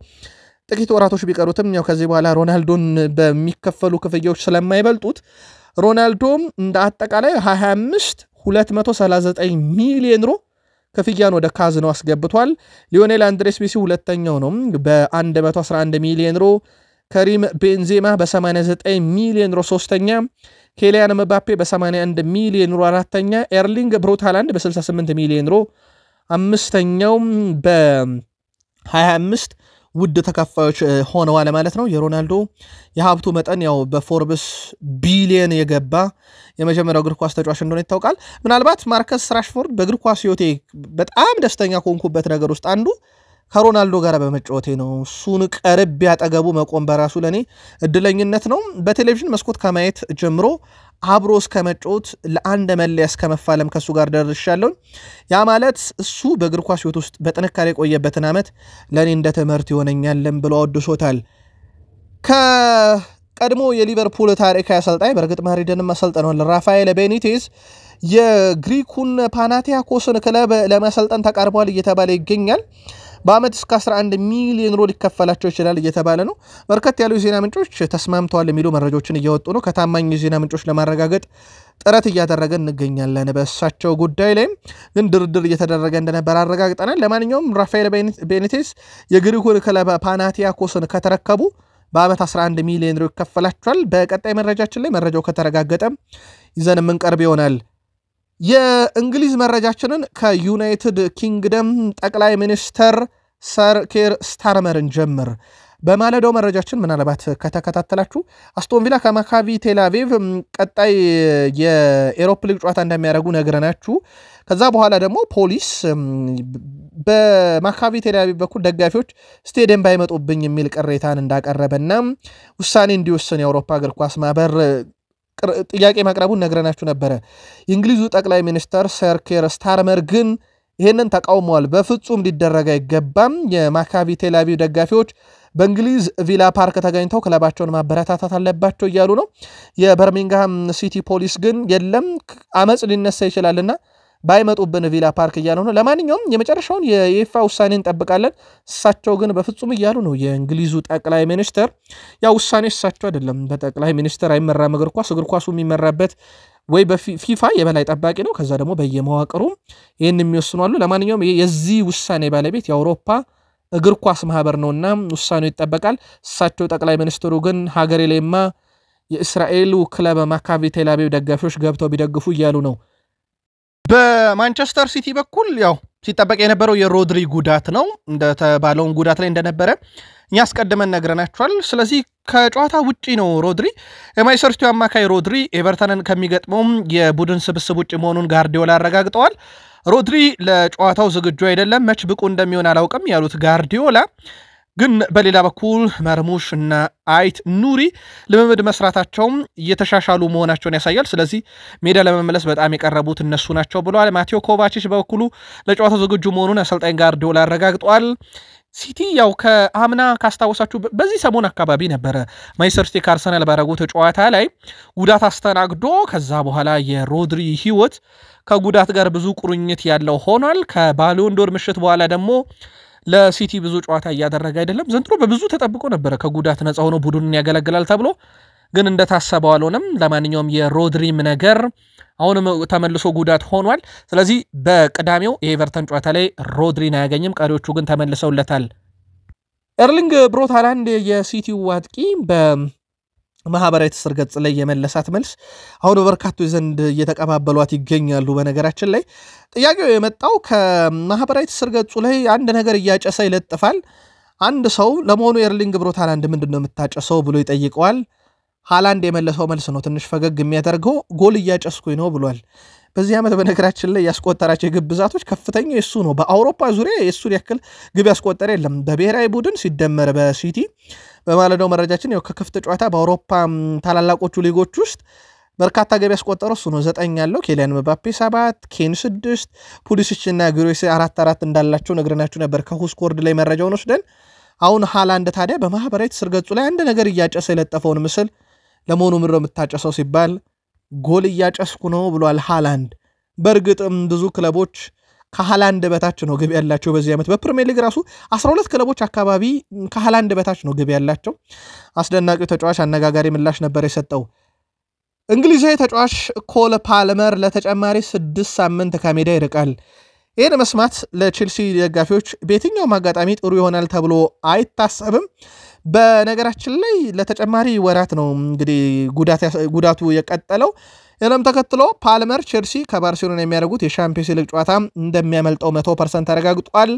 Speaker 1: ጥቂት ወራቶች ቢቀሩትም ያው ከዚህ በኋላ ሮናልዶን በሚከፈሉ ክፍያዎች ስለማይበልጡት ሮናልዶም እንደ አጠቃላይ 25 239 ሚሊዮን ዩሮ ክፍያን ወደ ካዝናው አስገብቷል። ሊዮኔል አንድሬስ ሜሲ ሁለተኛው ነው በ111 ሚሊዮን ዩሮ፣ ከሪም ቤንዜማ በ89 ሚሊዮን ዩሮ ሶስተኛ፣ ኬሊያን መባፔ በ81 ሚሊዮን ዩሮ አራተኛ፣ ኤርሊንግ ብሮት ሃላንድ በ68 ሚሊዮን ዩሮ አምስተኛው በ25 ውድ ተከፋዮች ሆነዋል ማለት ነው። የሮናልዶ የሀብቱ መጠን ያው በፎርብስ ቢሊየን የገባ የመጀመሪያው እግር ኳስ ተጫዋች እንደሆነ ይታወቃል። ምናልባት ማርከስ ራሽፎርድ በእግር ኳስ ህይወቴ በጣም ደስተኛ ከሆንኩበት ነገር ውስጥ አንዱ ከሮናልዶ ጋር በመጫወቴ ነው። እሱን ቀርብ ያጠገቡ መቆም በራሱ ለኔ እድለኝነት ነው። በቴሌቪዥን መስኮት ከማየት ጀምሮ አብሮ እስከ መጫወት ለአንድ መለያ እስከ መፋለም ከሱ ጋር ደርሻለሁ። ያ ማለት እሱ በእግር ኳስ ህይወት ውስጥ በጥንካሬ የቆየበትን ዓመት ለኔ እንደ ትምህርት ይሆነኛልም ብሎ አወድሶታል። ከቀድሞ የሊቨርፑል ታሪካዊ አሰልጣኝ በእርግጥ ማድሪድንም አሰልጥነዋል ራፋኤል ቤኒቴዝ የግሪኩን ፓናቲያኮስን ክለብ ለማሰልጠን ተቃርቧል እየተባለ ይገኛል። በአመት እስከ 11 ሚሊዮን ዩሮ ሊከፈላቸው ይችላል እየተባለ ነው። በርከት ያሉ የዜና ምንጮች ተስማምተዋል የሚሉ መረጃዎችን እየወጡ ነው። ከታማኝ የዜና ምንጮች ለማረጋገጥ ጥረት እያደረገን እንገኛለን። በእሳቸው ጉዳይ ላይ ግን ድርድር እየተደረገ እንደነበር አረጋግጠናል። ለማንኛውም ራፋኤል ቤኒቴዝ የግሪኩን ክለብ ፓናቲያኮስን ከተረከቡ በአመት 11 ሚሊዮን ዩሮ ይከፈላቸዋል። በቀጣይ መረጃችን ላይ መረጃው ከተረጋገጠ ይዘን የምንቀርብ ይሆናል። የእንግሊዝ መረጃችንን ከዩናይትድ ኪንግደም ጠቅላይ ሚኒስተር ሰር ኬር ስታርመርን ጀምር። በማለዳው መረጃችን ምናልባት ከተከታተላችሁ አስቶን ቪላ ከማካቢ ቴላቪቭ ቀጣይ የኤሮፕ ሊግ ጨዋታ እንደሚያደርጉ ነግረናችሁ ከዛ በኋላ ደግሞ ፖሊስ በማካቢ ቴላቪቭ በኩል ደጋፊዎች ስቴዲየም ባይመጡብኝ የሚል ቅሬታን እንዳቀረበና ውሳኔ እንዲወስን የአውሮፓ እግር ኳስ ማህበር ጥያቄ ማቅረቡን ነግረናችሁ ነበረ። የእንግሊዙ ጠቅላይ ሚኒስተር ሰር ኬር ስታርመር ግን ይሄንን ተቃውመዋል። በፍጹም ሊደረግ አይገባም። የማካቢ ቴላቪቭ ደጋፊዎች በእንግሊዝ ቪላ ፓርክ ተገኝተው ክለባቸውን ማበረታታት አለባቸው እያሉ ነው። የበርሚንግሃም ሲቲ ፖሊስ ግን የለም አመጽ ሊነሳ ይችላልና ባይመጡብን ቪላ ፓርክ እያሉ ነው። ለማንኛውም የመጨረሻውን የዩኤፋ ውሳኔ እንጠብቃለን። እሳቸው ግን በፍጹም እያሉ ነው። የእንግሊዙ ጠቅላይ ሚኒስተር ያ ውሳኔ እሳቸው አይደለም። በጠቅላይ ሚኒስተር አይመራም እግር ኳሱ የሚመራበት ወይ በፊፋ የበላይ ጠባቂ ነው። ከዛ ደግሞ በየመዋቅሩ ይህን የሚወስኑ አሉ። ለማንኛውም የዚህ ውሳኔ ባለቤት የአውሮፓ እግር ኳስ ማህበር ነውና ውሳኔው ይጠበቃል። እሳቸው ጠቅላይ ሚኒስትሩ ግን ሀገሬ ላይማ የእስራኤሉ ክለብ ማካቢ ቴላቪቭ ደጋፊዎች ገብተው ቢደግፉ እያሉ ነው። በማንቸስተር ሲቲ በኩል ያው ሲጠበቅ የነበረው የሮድሪ ጉዳት ነው። እንደተባለውን ጉዳት ላይ እንደነበረ እኛ አስቀድመን ነግረናችኋል። ስለዚህ ከጨዋታ ውጪ ነው ሮድሪ። የማንቸስተር ሲቲ አማካይ ሮድሪ ኤቨርተንን ከሚገጥመው የቡድን ስብስብ ውጪ መሆኑን ጋርዲዮላ አረጋግጠዋል። ሮድሪ ለጨዋታው ዝግጁ አይደለም፣ መች ብቁ እንደሚሆን አላውቅም ያሉት ጋርዲዮላ ግን በሌላ በኩል መርሙሽ እና አይት ኑሪ ልምምድ መስራታቸውም እየተሻሻሉ መሆናቸውን ያሳያል። ስለዚህ ሜዳ ለመመለስ በጣም የቀረቡት እነሱ ናቸው ብለዋል። ማቴዮ ኮቫቺች በበኩሉ ለጨዋታው ዝግጁ መሆኑን አሰልጣኝ ጋርዲዮላ አረጋግጠዋል። ሲቲ ያው ከአምና ካስታወሳችሁ በዚህ ሰሞን አካባቢ ነበረ ማንቸስተር ሲቲ ከአርሰናል ባደረጉት ጨዋታ ላይ ጉዳት አስተናግዶ ከዛ በኋላ የሮድሪ ህይወት ከጉዳት ጋር ብዙ ቁርኝት ያለው ሆኗል። ከባሎን ዶር ምሽት በኋላ ደግሞ ለሲቲ ብዙ ጨዋታ እያደረገ አይደለም። ዘንድሮ በብዙ ተጠብቆ ነበረ ከጉዳት ነፃ ሆኖ ቡድኑን ያገለግላል ተብሎ ግን እንደታሰበው አልሆነም። ለማንኛውም የሮድሪም ነገር አሁንም ተመልሶ ጉዳት ሆኗል። ስለዚህ በቅዳሜው የኤቨርተን ጨዋታ ላይ ሮድሪን አያገኝም፣ ቀሪዎቹ ግን ተመልሰውለታል። ኤርሊንግ ብሮት ሃላንድ የሲቲው አጥቂ በማህበራዊ ትስስር ገጽ ላይ የመለሳት መልስ አሁን በርካቶች ዘንድ እየተቀባበሏት ይገኛሉ። በነገራችን ላይ ጥያቄው የመጣው ከማህበራዊ ትስስር ገጹ ላይ አንድ ነገር እያጨሰ ይለጥፋል። አንድ ሰው ለመሆኑ ኤርሊንግ ብሮት ሃላንድ ምንድነው የምታጨሰው ብሎ ይጠይቀዋል። ሃላንድ የመለሰው መልስ ነው ትንሽ ፈገግ የሚያደርገው፣ ጎል እያጨስኩኝ ነው ብሏል። በዚህ ዓመት በነገራችን ላይ ያስቆጠራቸው የግብ ብዛቶች ከፍተኛ የሱ ነው። በአውሮፓ ዙሪያ የሱን ያክል ግብ ያስቆጠረ የለም በብሔራዊ ቡድን ሲደመር በሲቲ። በማለዳው መረጃችን ያው ከክፍት ጨዋታ በአውሮፓ ታላላቆቹ ሊጎች ውስጥ በርካታ ግብ ያስቆጠረው እሱ ነው። 9 ያለው ኬሊያን ምባፔ 7፣ ኬን 6፣ ፑሊሲች እና ግሮይስ 4 እንዳላቸው ነግረናችሁ ነበር ከሁስኮርድ ላይ መረጃውን ወስደን። አሁን ሃላንድ ታዲያ በማህበራዊ ትስስር ገጹ ላይ አንድ ነገር እያጨሰ የለጠፈውን ምስል ለመሆኑ ምንድነው የምታጨሰው ሲባል ጎል እያጨስኩ ነው ብሏል ሃላንድ። በእርግጥም ብዙ ክለቦች ከሃላንድ በታች ነው ግብ ያላቸው በዚህ ዓመት በፕሪሚየር ሊግ ራሱ 12 ክለቦች አካባቢ ከሃላንድ በታች ነው ግብ ያላቸው። አስደናቂው ተጫዋች አነጋጋሪ ምላሽ ነበር የሰጠው። እንግሊዛዊ ተጫዋች ኮል ፓልመር ለተጨማሪ 6 ሳምንት ከሜዳ ይርቃል። ይህን መስማት ለቼልሲ ደጋፊዎች በየትኛውም አጋጣሚ ጥሩ ይሆናል ተብሎ አይታሰብም። በነገራችን ላይ ለተጨማሪ ወራት ነው እንግዲህ ጉዳቱ የቀጠለው የለም ተከትሎ ፓልመር ቼልሲ ከባርሴሎና የሚያደርጉት የሻምፒዮንስ ሊግ ጨዋታ እንደሚያመልጠው 100% ተረጋግጧል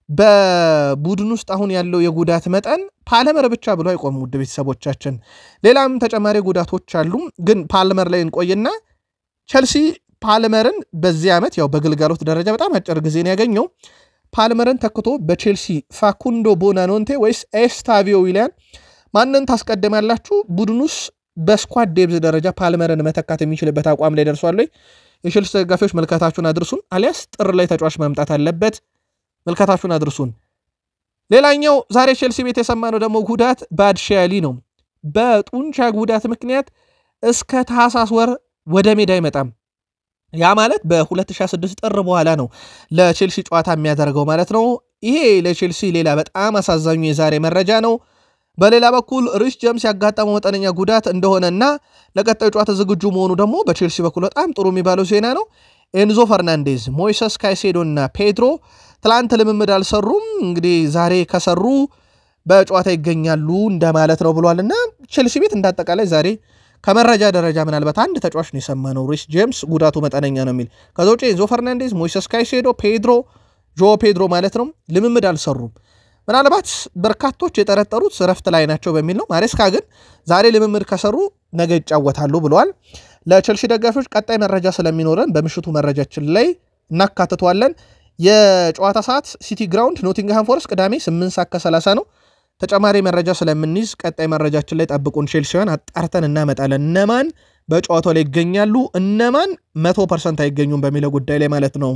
Speaker 1: በቡድን ውስጥ አሁን ያለው የጉዳት መጠን ፓልመር ብቻ ብሎ አይቆም ውድ ቤተሰቦቻችን ሌላም ተጨማሪ ጉዳቶች አሉ ግን ፓልመር ላይ እንቆይና ቼልሲ ፓልመርን በዚህ ዓመት ያው በግልጋሎት ደረጃ በጣም አጭር ጊዜ ነው ያገኘው ፓልመርን ተክቶ በቼልሲ ፋኩንዶ ቦናኖንቴ ወይስ ኤስታቪዮ ዊሊያን ማንን ታስቀድማላችሁ ቡድኑስ በስኳድ ዴብዝ ደረጃ ፓልመርን መተካት የሚችልበት አቋም ላይ ደርሷል የቼልሲ ደጋፊዎች መልካታችሁን አድርሱን አሊያስ ጥር ላይ ተጫዋች መምጣት አለበት መልካታችሁን አድርሱን ሌላኛው ዛሬ ቼልሲ ቤት የሰማነው ደግሞ ጉዳት ባድሻሊ ነው በጡንቻ ጉዳት ምክንያት እስከ ታህሳስ ወር ወደ ሜዳ አይመጣም ያ ማለት በ2026 ጥር በኋላ ነው ለቼልሲ ጨዋታ የሚያደርገው ማለት ነው ይሄ ለቼልሲ ሌላ በጣም አሳዛኙ የዛሬ መረጃ ነው በሌላ በኩል ሪስ ጀምስ ያጋጠመው መጠነኛ ጉዳት እንደሆነና ለቀጣዩ ጨዋታ ዝግጁ መሆኑ ደግሞ በቼልሲ በኩል በጣም ጥሩ የሚባለው ዜና ነው ኤንዞ ፈርናንዴዝ ሞይሰስ ካይሴዶና ፔድሮ ትላንት ልምምድ አልሰሩም እንግዲህ ዛሬ ከሰሩ በጨዋታ ይገኛሉ እንደማለት ነው ብሏልና ቼልሲ ቤት እንዳጠቃላይ ዛሬ ከመረጃ ደረጃ ምናልባት አንድ ተጫዋች ነው የሰማነው ሪስ ጄምስ ጉዳቱ መጠነኛ ነው የሚል ከዛ ውጪ ኤንዞ ፈርናንዴዝ ሞይሰስ ካይሴዶ ፔድሮ ማለት ነው ልምምድ አልሰሩም ምናልባት በርካቶች የጠረጠሩት ረፍት ላይ ናቸው በሚል ነው ማሬስካ ግን ዛሬ ልምምድ ከሰሩ ነገ ይጫወታሉ ብለዋል ለቼልሲ ደጋፊዎች ቀጣይ መረጃ ስለሚኖረን በምሽቱ መረጃችን ላይ እናካትተዋለን የጨዋታ ሰዓት ሲቲ ግራውንድ ኖቲንግሃም ፎረስት ቅዳሜ 8:30 ነው ተጨማሪ መረጃ ስለምንይዝ ቀጣይ መረጃችን ላይ ጠብቁን ቼልሲያን አጣርተን እናመጣለን እነማን በጨዋታው ላይ ይገኛሉ እነማን 100% አይገኙም በሚለው ጉዳይ ላይ ማለት ነው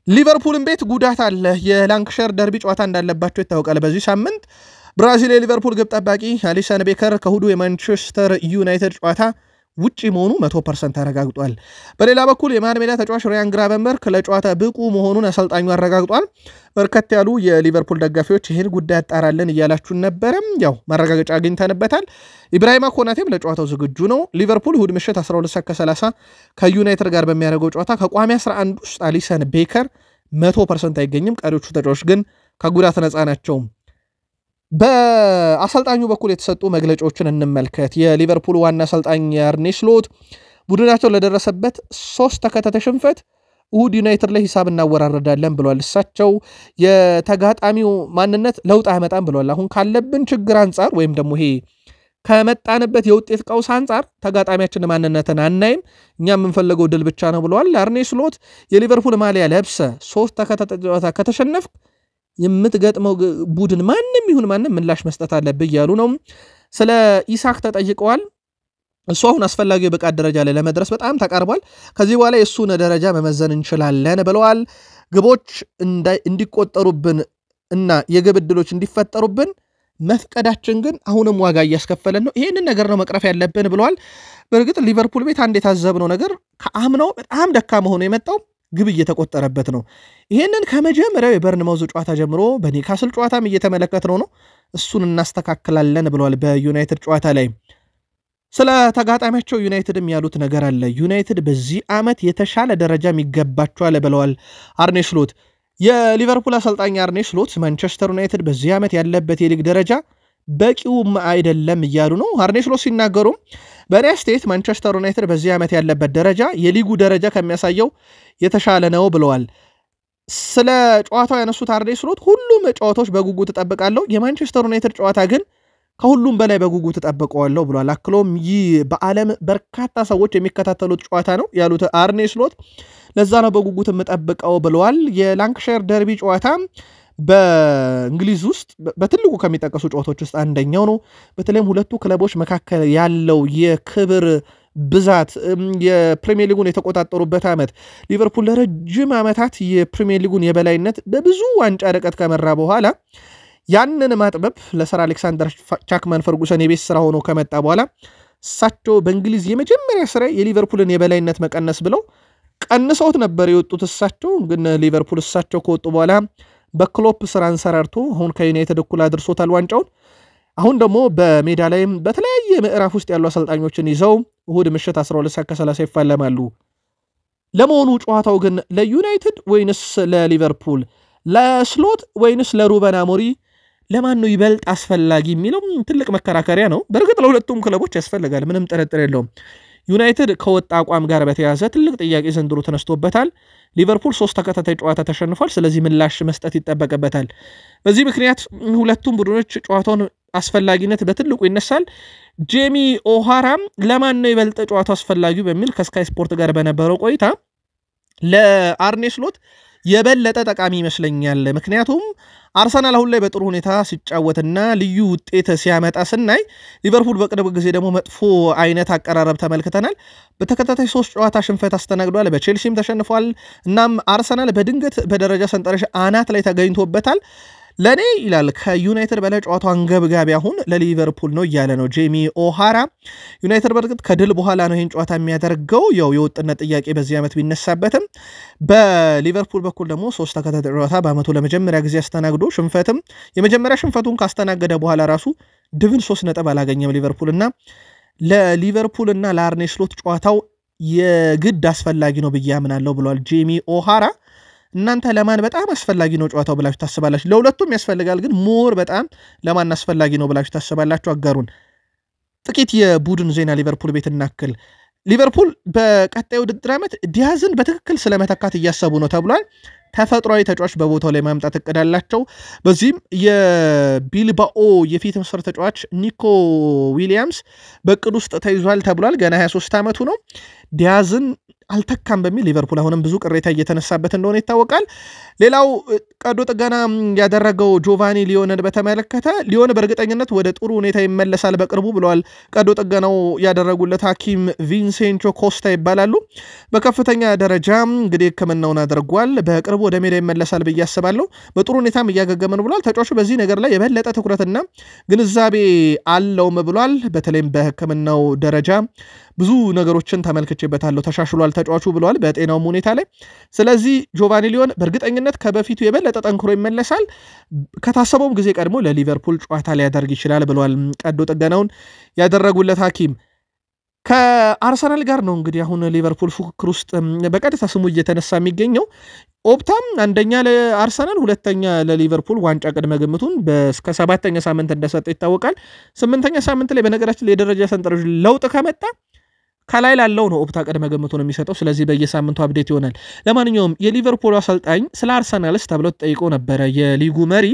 Speaker 1: ሊቨርፑልን ቤት ጉዳት አለ የላንክሻየር ደርቢ ጨዋታ እንዳለባቸው ይታወቃል በዚህ ሳምንት ብራዚል የሊቨርፑል ግብ ጠባቂ አሊሰን ቤከር ከሁዱ የማንቸስተር ዩናይትድ ጨዋታ ውጪ መሆኑ 100% ተረጋግጧል በሌላ በኩል የማን ሜዳ ተጫዋች ሪያን ግራቨንበርክ ለጨዋታ ብቁ መሆኑን አሰልጣኙ አረጋግጧል በርከት ያሉ የሊቨርፑል ደጋፊዎች ይህን ጉዳይ አጣራለን እያላችሁ ነበርም ያው ማረጋገጫ አግኝተንበታል ኢብራሂማ ኮናቴም ለጨዋታው ዝግጁ ነው ሊቨርፑል እሁድ ምሽት 12:30 ከዩናይትድ ጋር በሚያደርገው ጨዋታ ከቋሚ 11 ውስጥ አሊሰን ቤከር 100% አይገኝም ቀሪዎቹ ተጫዋቾች ግን ከጉዳት ነፃ ናቸው በአሰልጣኙ በኩል የተሰጡ መግለጫዎችን እንመልከት የሊቨርፑል ዋና አሰልጣኝ አርኔ ስሎት ቡድናቸው ለደረሰበት 3 ተከታታይ ሽንፈት እሁድ ዩናይትድ ላይ ሂሳብ እናወራረዳለን ብለዋል እሳቸው የተጋጣሚው ማንነት ለውጥ አይመጣም ብለዋል አሁን ካለብን ችግር አንፃር ወይም ደግሞ ይሄ ከመጣንበት የውጤት ቀውስ አንፃር ተጋጣሚያችን ማንነትን አናይም እኛ የምንፈልገው ድል ብቻ ነው ብለዋል አርኔ ስሎት የሊቨርፑል ማሊያ ለብሰ 3 ተከታታይ ጨዋታ ከተሸነፍክ የምትገጥመው ቡድን ማንንም ይሁን ማንንም ምላሽ መስጠት አለብህ ያሉ ነው ስለ ኢሳክ ተጠይቀዋል እሱ አሁን አስፈላጊ የብቃት ደረጃ ላይ ለመድረስ በጣም ተቃርቧል ከዚህ በኋላ የሱን ደረጃ መመዘን እንችላለን ብለዋል ግቦች እንዲቆጠሩብን እና የግብ ዕድሎች እንዲፈጠሩብን መፍቀዳችን ግን አሁንም ዋጋ እያስከፈለን ነው ይሄንን ነገር ነው መቅረፍ ያለብን ብለዋል በእርግጥ ሊቨርፑል ቤት አንድ የታዘብነው ነገር ከአምናው በጣም ደካማ ሆኖ የመጣው ግብ እየተቆጠረበት ነው ይሄንን ከመጀመሪያው የበርንማውዝ ጨዋታ ጀምሮ በኒካስል ጨዋታም እየተመለከትነው ነው እሱን እናስተካክላለን ብለዋል በዩናይትድ ጨዋታ ላይ ስለ ተጋጣሚያቸው ዩናይትድም ያሉት ነገር አለ ዩናይትድ በዚህ ዓመት የተሻለ ደረጃ የሚገባቸዋል ብለዋል አርኔ ስሎት የሊቨርፑል አሰልጣኝ አርኔ ስሎት ማንቸስተር ዩናይትድ በዚህ ዓመት ያለበት የሊግ ደረጃ በቂውም አይደለም እያሉ ነው አርኔ ስሎት ሲናገሩ በኔ አስተያየት ማንቸስተር ዩናይትድ በዚህ ዓመት ያለበት ደረጃ የሊጉ ደረጃ ከሚያሳየው የተሻለ ነው ብለዋል ስለ ጨዋታው ያነሱት አርኔ ስሎት ሁሉም ጨዋታዎች በጉጉት ተጠብቃለሁ የማንቸስተር ዩናይትድ ጨዋታ ግን ከሁሉም በላይ በጉጉት ተጠብቀዋለሁ ብለዋል አክሎም ይህ በዓለም በርካታ ሰዎች የሚከታተሉት ጨዋታ ነው ያሉት አርኔ ስሎት ለዛ ነው በጉጉት የምጠብቀው ብለዋል የላንክሻየር ደርቢ ጨዋታ በእንግሊዝ ውስጥ በትልቁ ከሚጠቀሱ ጨዋታዎች ውስጥ አንደኛው ነው በተለይም ሁለቱ ክለቦች መካከል ያለው የክብር ብዛት የፕሪሚየር ሊጉን የተቆጣጠሩበት ዓመት ሊቨርፑል ለረጅም ዓመታት የፕሪሚየር ሊጉን የበላይነት በብዙ ዋንጫ ርቀት ከመራ በኋላ ያንን ማጥበብ ለሰር አሌክሳንደር ቻክማን ፈርጉሰን የቤት ስራ ሆኖ ከመጣ በኋላ እሳቸው በእንግሊዝ የመጀመሪያ ስራ የሊቨርፑልን የበላይነት መቀነስ ብለው ቀንሰውት ነበር የወጡት እሳቸው ግን ሊቨርፑል እሳቸው ከወጡ በኋላ በክሎፕ ስራ አንሰራርቶ አሁን ከዩናይትድ እኩል አድርሶታል ዋንጫውን አሁን ደግሞ በሜዳ ላይም በተለያየ ምዕራፍ ውስጥ ያሉ አሰልጣኞችን ይዘው እሁድ ምሽት 12:30 ይፋለማሉ ለመሆኑ ጨዋታው ግን ለዩናይትድ ወይንስ ለሊቨርፑል ለስሎት ወይንስ ለሩበን አሞሪ ለማን ነው ይበልጥ አስፈላጊ የሚለው ትልቅ መከራከሪያ ነው። በእርግጥ ለሁለቱም ክለቦች ያስፈልጋል፣ ምንም ጥርጥር የለውም። ዩናይትድ ከወጣ አቋም ጋር በተያያዘ ትልቅ ጥያቄ ዘንድሮ ተነስቶበታል። ሊቨርፑል 3 ተከታታይ ጨዋታ ተሸንፏል። ስለዚህ ምላሽ መስጠት ይጠበቅበታል። በዚህ ምክንያት ሁለቱም ቡድኖች ጨዋታውን አስፈላጊነት በትልቁ ይነሳል። ጄሚ ኦሃራም ለማን ነው ይበልጥ ጨዋታው አስፈላጊው በሚል ከስካይ ስፖርት ጋር በነበረው ቆይታ ለአርኔ ስሎት የበለጠ ጠቃሚ ይመስለኛል። ምክንያቱም አርሰናል አሁን ላይ በጥሩ ሁኔታ ሲጫወትና ልዩ ውጤት ሲያመጣ ስናይ ሊቨርፑል በቅርብ ጊዜ ደግሞ መጥፎ አይነት አቀራረብ ተመልክተናል። በተከታታይ 3 ጨዋታ ሽንፈት አስተናግዷል። በቼልሲም ተሸንፏል። እናም አርሰናል በድንገት በደረጃ ሰንጠረዥ አናት ላይ ተገኝቶበታል። ለኔ ይላል ከዩናይትድ በላይ ጨዋታው አንገብጋቢ አሁን ለሊቨርፑል ነው እያለ ነው ጄሚ ኦሃራ። ዩናይትድ በርግጥ ከድል በኋላ ነው ይህን ጨዋታ የሚያደርገው። የውጥነት ጥያቄ በዚህ ዓመት ቢነሳበትም በሊቨርፑል በኩል ደግሞ 3 ተከታታይ ጨዋታ በዓመቱ ለመጀመሪያ ጊዜ አስተናግዶ ሽንፈትም የመጀመሪያ ሽንፈቱን ካስተናገደ በኋላ ራሱ ድብን 3 ነጥብ አላገኘም ሊቨርፑል እና ለሊቨርፑልና ለአርኔ ስሎት ጨዋታው የግድ አስፈላጊ ነው ብዬ አምናለሁ ብሏል ጄሚ ኦሃራ። እናንተ ለማን በጣም አስፈላጊ ነው ጨዋታው ብላችሁ ታስባላችሁ? ለሁለቱም ያስፈልጋል፣ ግን ሞር በጣም ለማን አስፈላጊ ነው ብላችሁ ታስባላችሁ? አጋሩን። ጥቂት የቡድን ዜና ሊቨርፑል ቤት እናክል። ሊቨርፑል በቀጣይ ውድድር ዓመት ዲያዝን በትክክል ስለመተካት እያሰቡ ነው ተብሏል። ተፈጥሯዊ ተጫዋች በቦታው ላይ ማምጣት እቅዳላቸው። በዚህም የቢልባኦ የፊት መስመር ተጫዋች ኒኮ ዊሊያምስ በእቅድ ውስጥ ተይዟል ተብሏል። ገና 23 ዓመቱ ነው። ዲያዝን አልተካም በሚል ሊቨርፑል አሁንም ብዙ ቅሬታ እየተነሳበት እንደሆነ ይታወቃል። ሌላው ቀዶ ጥገና ያደረገው ጆቫኒ ሊዮንን በተመለከተ ሊዮን በእርግጠኝነት ወደ ጥሩ ሁኔታ ይመለሳል በቅርቡ ብለዋል። ቀዶ ጥገናው ያደረጉለት ሐኪም ቪንሴንቾ ኮስታ ይባላሉ። በከፍተኛ ደረጃ እንግዲህ ሕክምናውን አድርጓል። በቅርቡ ወደ ሜዳ ይመለሳል ብዬ አስባለሁ። በጥሩ ሁኔታም እያገገመ ነው ብሏል። ተጫዋቹ በዚህ ነገር ላይ የበለጠ ትኩረትና ግንዛቤ አለውም ብሏል። በተለይም በሕክምናው ደረጃ ብዙ ነገሮችን ተመልክቼበታለሁ፣ ተሻሽሏል ተጫዋቹ ብለዋል በጤናውም ሁኔታ ላይ። ስለዚህ ጆቫኒ ሊዮን በእርግጠኝነት ከበፊቱ የበለጠ ጠንክሮ ይመለሳል። ከታሰበውም ጊዜ ቀድሞ ለሊቨርፑል ጨዋታ ሊያደርግ ይችላል ብለዋል ቀዶ ጥገናውን ያደረጉለት ሐኪም። ከአርሰናል ጋር ነው እንግዲህ አሁን ሊቨርፑል ፉክክር ውስጥ በቀጥታ ስሙ እየተነሳ የሚገኘው። ኦፕታም አንደኛ ለአርሰናል፣ ሁለተኛ ለሊቨርፑል ዋንጫ ቅድመ ግምቱን እስከ 7ኛ ሳምንት እንደሰጠ ይታወቃል። 8ኛ ሳምንት ላይ በነገራችን ላይ የደረጃ ሰንጠረዥ ለውጥ ከመጣ ከላይ ላለው ነው ኦፕታ ቅድመ ግምቱን የሚሰጠው። ስለዚህ በየሳምንቱ አፕዴት ይሆናል። ለማንኛውም የሊቨርፑል አሰልጣኝ ስለ አርሰናልስ ተብለው ተጠይቆ ነበረ። የሊጉ መሪ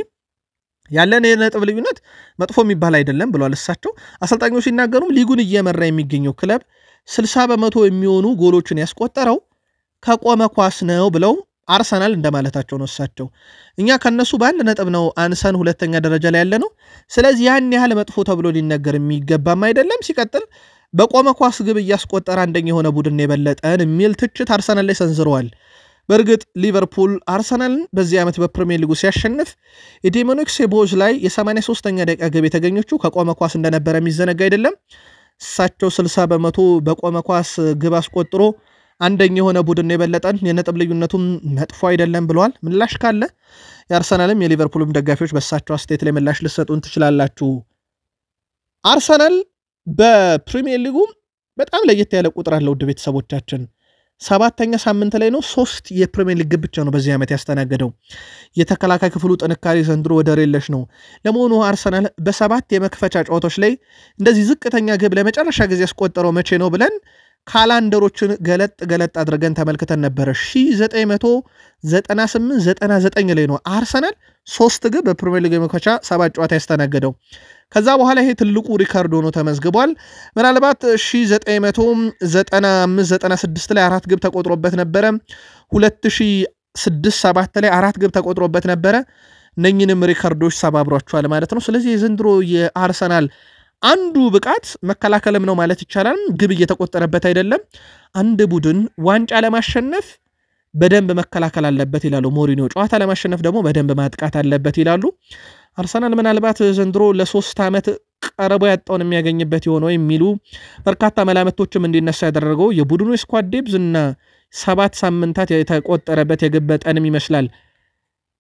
Speaker 1: ያለን የነጥብ ልዩነት መጥፎ የሚባል አይደለም ብለዋል እሳቸው። አሰልጣኞች ሲናገሩም ሊጉን እየመራ የሚገኘው ክለብ 60% የሚሆኑ ጎሎችን ያስቆጠረው ከቆመ ኳስ ነው ብለው አርሰናል እንደማለታቸው ነው እሳቸው። እኛ ከነሱ በአንድ ነጥብ ነው አንሰን ሁለተኛ ደረጃ ላይ ያለ ነው። ስለዚህ ያን ያህል መጥፎ ተብሎ ሊነገር የሚገባም አይደለም። ሲቀጥል በቆመ ኳስ ግብ እያስቆጠረ አንደኛ የሆነ ቡድን የበለጠን የሚል ትችት አርሰናል ላይ ሰንዝረዋል። በእርግጥ ሊቨርፑል አርሰናልን በዚህ ዓመት በፕሪሚየር ሊጉ ሲያሸንፍ የዴሞኒክ ሴቦዝ ላይ የ83ኛ ደቂቃ ግብ የተገኘችው ከቆመ ኳስ እንደነበረ የሚዘነጋ አይደለም። እሳቸው 60% በቆመ ኳስ ግብ አስቆጥሮ አንደኛ የሆነ ቡድን የበለጠን የነጥብ ልዩነቱም መጥፎ አይደለም ብለዋል። ምላሽ ካለ የአርሰናልም የሊቨርፑልም ደጋፊዎች በእሳቸው አስተያየት ላይ ምላሽ ልሰጡን ትችላላችሁ። አርሰናል በፕሪሚየር ሊጉ በጣም ለየት ያለ ቁጥር አለው። ውድ ቤተሰቦቻችን 7ኛ ሳምንት ላይ ነው 3 የፕሪሚየር ሊግ ብቻ ነው በዚህ ዓመት ያስተናገደው። የተከላካይ ክፍሉ ጥንካሬ ዘንድሮ ወደር የለሽ ነው። ለመሆኑ አርሰናል በ7 የመክፈቻ ጨዋታዎች ላይ እንደዚህ ዝቅተኛ ግብ ለመጨረሻ ጊዜ ያስቆጠረው መቼ ነው ብለን ካላንደሮችን ገለጥ አድርገን ተመልክተን ነበረ። 1998-99 ላይ ነው አርሰናል 3 ግብ በፕሪሚየር ሊግ የመክፈቻ 7 ጨዋታ ያስተናገደው። ከዛ በኋላ ይሄ ትልቁ ሪካርድ ሆኖ ተመዝግቧል። ምናልባት 1995-96 ላይ 4 ግብ ተቆጥሮበት ነበረ። 2006-7 ላይ 4 ግብ ተቆጥሮበት ነበረ። እነኝንም ሪካርዶች ሰባብሯቸዋል ማለት ነው። ስለዚህ የዘንድሮ የአርሰናል አንዱ ብቃት መከላከልም ነው ማለት ይቻላል። ግብ እየተቆጠረበት አይደለም። አንድ ቡድን ዋንጫ ለማሸነፍ በደንብ መከላከል አለበት ይላሉ ሞሪኒዮ። ጨዋታ ለማሸነፍ ደግሞ በደንብ ማጥቃት አለበት ይላሉ። አርሰናል ምናልባት ዘንድሮ ለ3 ዓመት ቀረቦ ያጣውን የሚያገኝበት የሆነው የሚሉ በርካታ መላምቶችም እንዲነሳ ያደረገው የቡድኑ ስኳድ ዴፕዝ እና 7 ሳምንታት የተቆጠረበት የግብ መጠንም ይመስላል።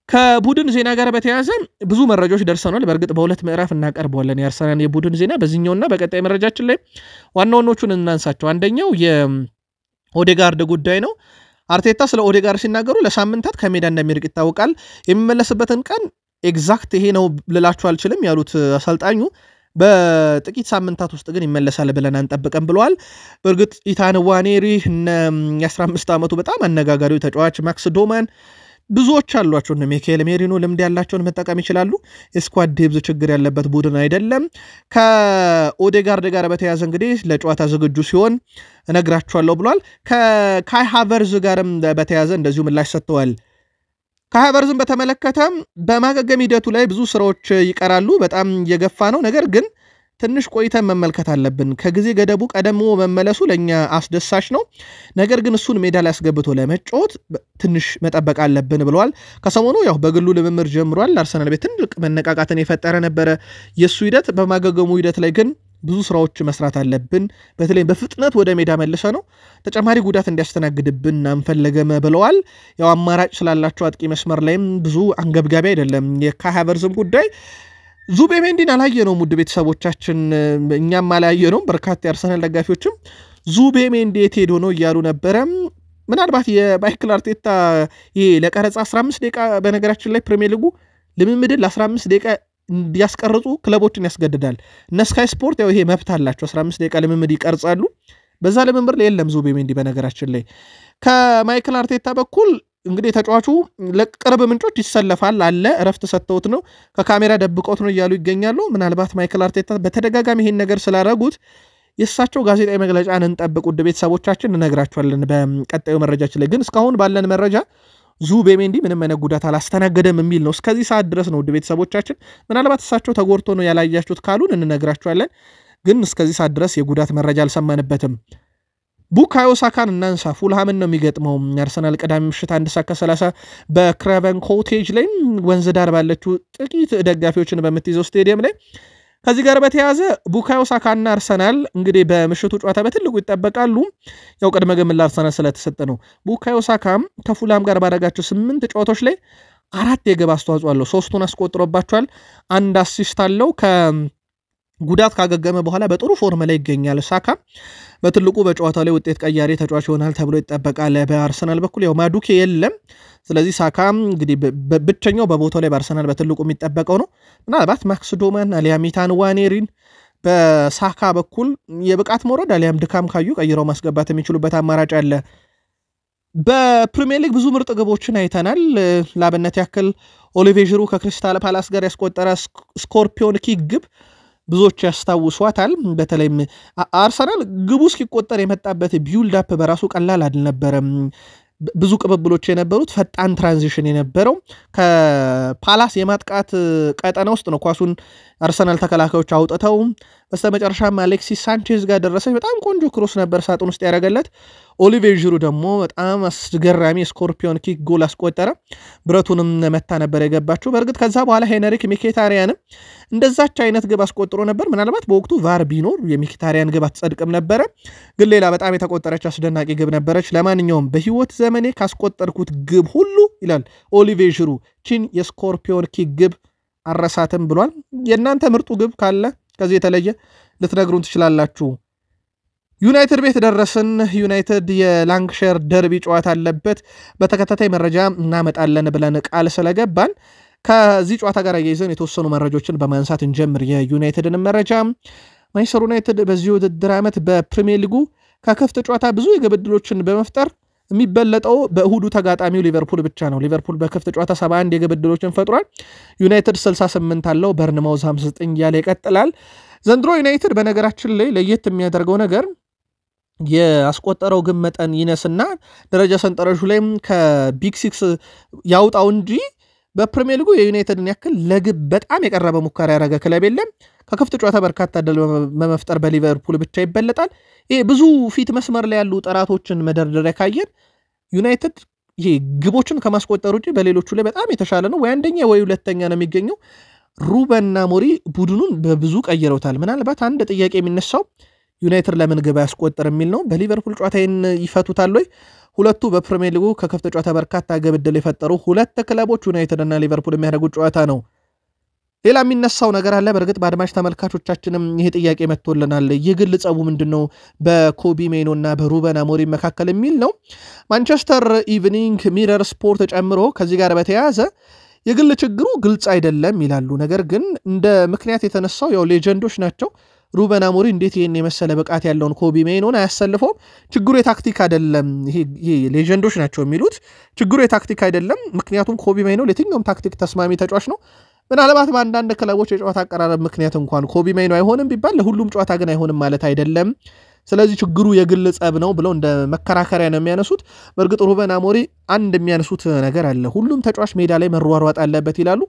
Speaker 1: ከቡድን ዜና ጋር በተያያዘ ብዙ መረጃዎች ደርሰናል። በእርግጥ በሁለት ምዕራፍ እናቀርበዋለን የአርሰናል የቡድን ዜና በዚህኛውና በቀጣይ መረጃችን ላይ ዋና ዋናዎቹን እናንሳቸው። አንደኛው የኦዴጋርድ ጉዳይ ነው። አርቴታ ስለ ኦዴጋርድ ሲናገሩ ለሳምንታት ከሜዳ እንደሚርቅ ይታወቃል። የሚመለስበትን ቀን ኤግዛክት ይሄ ነው ልላችሁ አልችልም ያሉት አሰልጣኙ በጥቂት ሳምንታት ውስጥ ግን ይመለሳል ብለን አንጠብቀም ብለዋል። በእርግጥ ኢታን ዋኔሪ እና የ15 ዓመቱ በጣም አነጋጋሪው ተጫዋች ማክስ ዶማን ብዙዎች አሏቸው እና ሚካኤል ሜሪኖ ልምድ ያላቸውን መጠቀም ይችላሉ። የስኳድ ዴብዝ ችግር ያለበት ቡድን አይደለም። ከኦዴጋርድ ጋር በተያያዘ እንግዲህ ለጨዋታ ዝግጁ ሲሆን እነግራችኋለሁ ብሏል። ከካይ ሃቨርዝ ጋርም በተያያዘ እንደዚሁ ምላሽ ሰጥተዋል። ካይ ሃቨርዝን በተመለከተ በማገገም ሂደቱ ላይ ብዙ ስራዎች ይቀራሉ። በጣም እየገፋ ነው። ነገር ግን ትንሽ ቆይተን መመልከት አለብን። ከጊዜ ገደቡ ቀደሞ መመለሱ ለኛ አስደሳች ነው። ነገር ግን እሱን ሜዳ ላይ አስገብቶ ለመጫወት ትንሽ መጠበቅ አለብን ብለዋል። ከሰሞኑ ያው በግሉ ልምምድ ጀምሯል። አርሰናል ቤት ትልቅ መነቃቃትን የፈጠረ ነበረ የሱ ሂደት። በማገገሙ ሂደት ላይ ግን ብዙ ስራዎች መስራት አለብን። በተለይ በፍጥነት ወደ ሜዳ መልሰ ነው ተጨማሪ ጉዳት እንዲያስተናግድብን አንፈለገም ብለዋል። ያው አማራጭ ስላላቸው አጥቂ መስመር ላይም ብዙ አንገብጋቢ አይደለም የካይ ሃቨርዝም ጉዳይ። ዙቤሜንዲን አላየነውም ውድ ቤተሰቦቻችን፣ እኛም አላየነውም። በርካታ የአርሰናል ደጋፊዎችም ዙቤሜንዲ የት ሄዶ ነው እያሉ ነበረ። ምናልባት የማይክል አርቴታ ይሄ ለቀረጻ 15 ደቂቃ በነገራችን ላይ ፕሪሚየር ሊጉ ልምምድን ለ15 ደቂቃ እንዲያስቀርጹ ክለቦችን ያስገድዳል። እነ ስካይ ስፖርት ያው ይሄ መብት አላቸው 15 ደቂቃ ልምምድ ይቀርጻሉ። በዛ ልምምድ ላይ የለም ዙቤሜንዲ በነገራችን ላይ። ከማይክል አርቴታ በኩል እንግዲህ ተጫዋቹ ለቅርብ ምንጮች ይሰለፋል አለ እረፍት ሰጥተውት ነው ከካሜራ ደብቆት ነው እያሉ ይገኛሉ። ምናልባት ማይክል አርቴታ በተደጋጋሚ ይሄን ነገር ስላረጉት የእሳቸው ጋዜጣዊ መግለጫን እንጠብቅ ውድ ቤተሰቦቻችን፣ እነግራችኋለን በቀጣዩ መረጃችን ላይ። ግን እስካሁን ባለን መረጃ ዙቤሜንዲ ምንም አይነት ጉዳት አላስተናገደም የሚል ነው እስከዚህ ሰዓት ድረስ ነው ውድ ቤተሰቦቻችን። ምናልባት እሳቸው ተጎድቶ ነው ያላያችሁት ካሉን እንነግራችኋለን። ግን እስከዚህ ሰዓት ድረስ የጉዳት መረጃ አልሰማንበትም። ቡካዮ ሳካን እናንሳ። ፉልሃምን ነው የሚገጥመው አርሰናል ቅዳሜ ምሽት 1:30 በክራቨን ኮቴጅ ላይ ወንዝ ዳር ባለችው ጥቂት ደጋፊዎችን በምትይዘው ስቴዲየም ላይ። ከዚህ ጋር በተያያዘ ቡካዮ ሳካና አርሰናል እንግዲህ በምሽቱ ጨዋታ በትልቁ ይጠበቃሉ። ያው ቅድመ ግምት ለአርሰናል ስለተሰጠ ነው። ቡካዮ ሳካም ከፉልሃም ጋር ባደረጋቸው 8 ጨዋታዎች ላይ 4 የግብ አስተዋጽኦ አለው። 3ቱን አስቆጥሮባቸዋል። 1 አሲስት አለው። ጉዳት ካገገመ በኋላ በጥሩ ፎርም ላይ ይገኛል። ሳካ በትልቁ በጨዋታው ላይ ውጤት ቀያሪ ተጫዋች ይሆናል ተብሎ ይጠበቃል። በአርሰናል በኩል ያው ማዱኬ የለም። ስለዚህ ሳካ እንግዲህ ብቸኛው በቦታው ላይ በአርሰናል በትልቁ የሚጠበቀው ነው። ምናልባት ማክስ ዶማን አሊያም ኢታን ዋኔሪን በሳካ በኩል የብቃት መውረድ አሊያም ድካም ካዩ ቀይረው ማስገባት የሚችሉበት አማራጭ አለ። በፕሪሚየር ሊግ ብዙ ምርጥ ግቦችን አይተናል። ላብነት ያክል ኦሊቬ ዥሩ ከክሪስታል ፓላስ ጋር ያስቆጠረ ስኮርፒዮን ኪክ ግብ ብዙዎች ያስታውሷታል። በተለይም አርሰናል ግቡ እስኪቆጠር የመጣበት ቢውልድ አፕ በራሱ ቀላል አልነበረም። ብዙ ቅብብሎች የነበሩት ፈጣን ትራንዚሽን የነበረው ከፓላስ የማጥቃት ቀጠና ውስጥ ነው ኳሱን አርሰናል ተከላካዮች አውጥተው በስተመጨረሻም አሌክሲስ ሳንቼዝ ጋር ደረሰች። በጣም ቆንጆ ክሮስ ነበር ሳጥን ውስጥ ያደረገለት። ኦሊቬ ዥሩ ደግሞ በጣም አስገራሚ ስኮርፒዮን ኪክ ጎል አስቆጠረ። ብረቱንም መታ ነበር የገባችው። በእርግጥ ከዛ በኋላ ሄነሪክ ሚኬታሪያንም እንደዛች አይነት ግብ አስቆጥሮ ነበር። ምናልባት በወቅቱ ቫር ቢኖር የሚኬታሪያን ግብ አትጸድቅም ነበረ። ግን ሌላ በጣም የተቆጠረች አስደናቂ ግብ ነበረች። ለማንኛውም በህይወት ዘመኔ ካስቆጠርኩት ግብ ሁሉ ይላል ኦሊቬ ዥሩ ቺን የስኮርፒዮን ኪክ ግብ አረሳትም ብሏል። የእናንተ ምርጡ ግብ ካለ ከዚህ የተለየ ልትነግሩን ትችላላችሁ። ዩናይትድ ቤት ደረስን። ዩናይትድ የላንክሸር ደርቢ ጨዋታ አለበት። በተከታታይ መረጃ እናመጣለን ብለን ቃል ስለገባን ከዚህ ጨዋታ ጋር ያይዘን የተወሰኑ መረጃዎችን በማንሳት እንጀምር። የዩናይትድን መረጃ ማንቸስተር ዩናይትድ በዚህ ውድድር ዓመት በፕሪሚየር ሊጉ ከክፍት ጨዋታ ብዙ የግብ ዕድሎችን በመፍጠር የሚበለጠው በእሁዱ ተጋጣሚው ሊቨርፑል ብቻ ነው። ሊቨርፑል በክፍት ጨዋታ 71 የግብ ዕድሎችን ፈጥሯል። ዩናይትድ 68 አለው። በርንማውዝ 59 እያለ ይቀጥላል። ዘንድሮ ዩናይትድ በነገራችን ላይ ለየት የሚያደርገው ነገር የአስቆጠረው ግብ መጠን ይነስና ደረጃ ሰንጠረዡ ላይም ከቢግ ሲክስ ያውጣው እንጂ በፕሪሚየር ሊጉ የዩናይትድን ያክል ለግብ በጣም የቀረበ ሙከራ ያደረገ ክለብ የለም። ከክፍት ጨዋታ በርካታ ዕድል በመፍጠር በሊቨርፑል ብቻ ይበለጣል። ይሄ ብዙ ፊት መስመር ላይ ያሉ ጠራቶችን መደርደሪያ ካየን ዩናይትድ ይሄ ግቦችን ከማስቆጠር ውጪ በሌሎቹ ላይ በጣም የተሻለ ነው። ወይ አንደኛ ወይ ሁለተኛ ነው የሚገኘው። ሩበን አሞሪም ቡድኑን በብዙ ቀይረውታል። ምናልባት አንድ ጥያቄ የሚነሳው ዩናይትድ ለምን ግብ ያስቆጠር የሚል ነው። በሊቨርፑል ጨዋታን ይፈቱታል ወይ? ሁለቱ በፕሪሚየር ሊጉ ከክፍት ጨዋታ በርካታ ግብ ዕድል የፈጠሩ ሁለት ክለቦች ዩናይትድ እና ሊቨርፑል የሚያደርጉት ጨዋታ ነው። ሌላ የሚነሳው ነገር አለ። በእርግጥ በአድማጭ ተመልካቾቻችንም ይሄ ጥያቄ መጥቶልናል። የግል ጸቡ ምንድነው በኮቢ ሜኖ እና በሩበን አሞሪም መካከል የሚል ነው። ማንቸስተር ኢቭኒንግ ሚረር ስፖርት ጨምሮ ከዚህ ጋር በተያያዘ የግል ችግሩ ግልጽ አይደለም ይላሉ። ነገር ግን እንደ ምክንያት የተነሳው ያው ሌጀንዶች ናቸው። ሩበን አሞሪም እንዴት ይሄን የመሰለ ብቃት ያለውን ኮቢ ሜይኖን አያሰልፈውም? ችግሩ የታክቲክ አይደለም። ይሄ ሌጀንዶች ናቸው የሚሉት ችግሩ የታክቲክ አይደለም። ምክንያቱም ኮቢ ሜይኖ ለየትኛውም ታክቲክ ተስማሚ ተጫዋች ነው። ምናልባት በአንዳንድ ክለቦች የጨዋታ አቀራረብ ምክንያት እንኳን ኮቢ ሜይኖ አይሆንም ቢባል ለሁሉም ጨዋታ ግን አይሆንም ማለት አይደለም። ስለዚህ ችግሩ የግል ጸብ ነው ብለው እንደ መከራከሪያ ነው የሚያነሱት። በእርግጥ ሩበን አሞሪም አንድ የሚያነሱት ነገር አለ። ሁሉም ተጫዋች ሜዳ ላይ መሯሯጥ አለበት ይላሉ።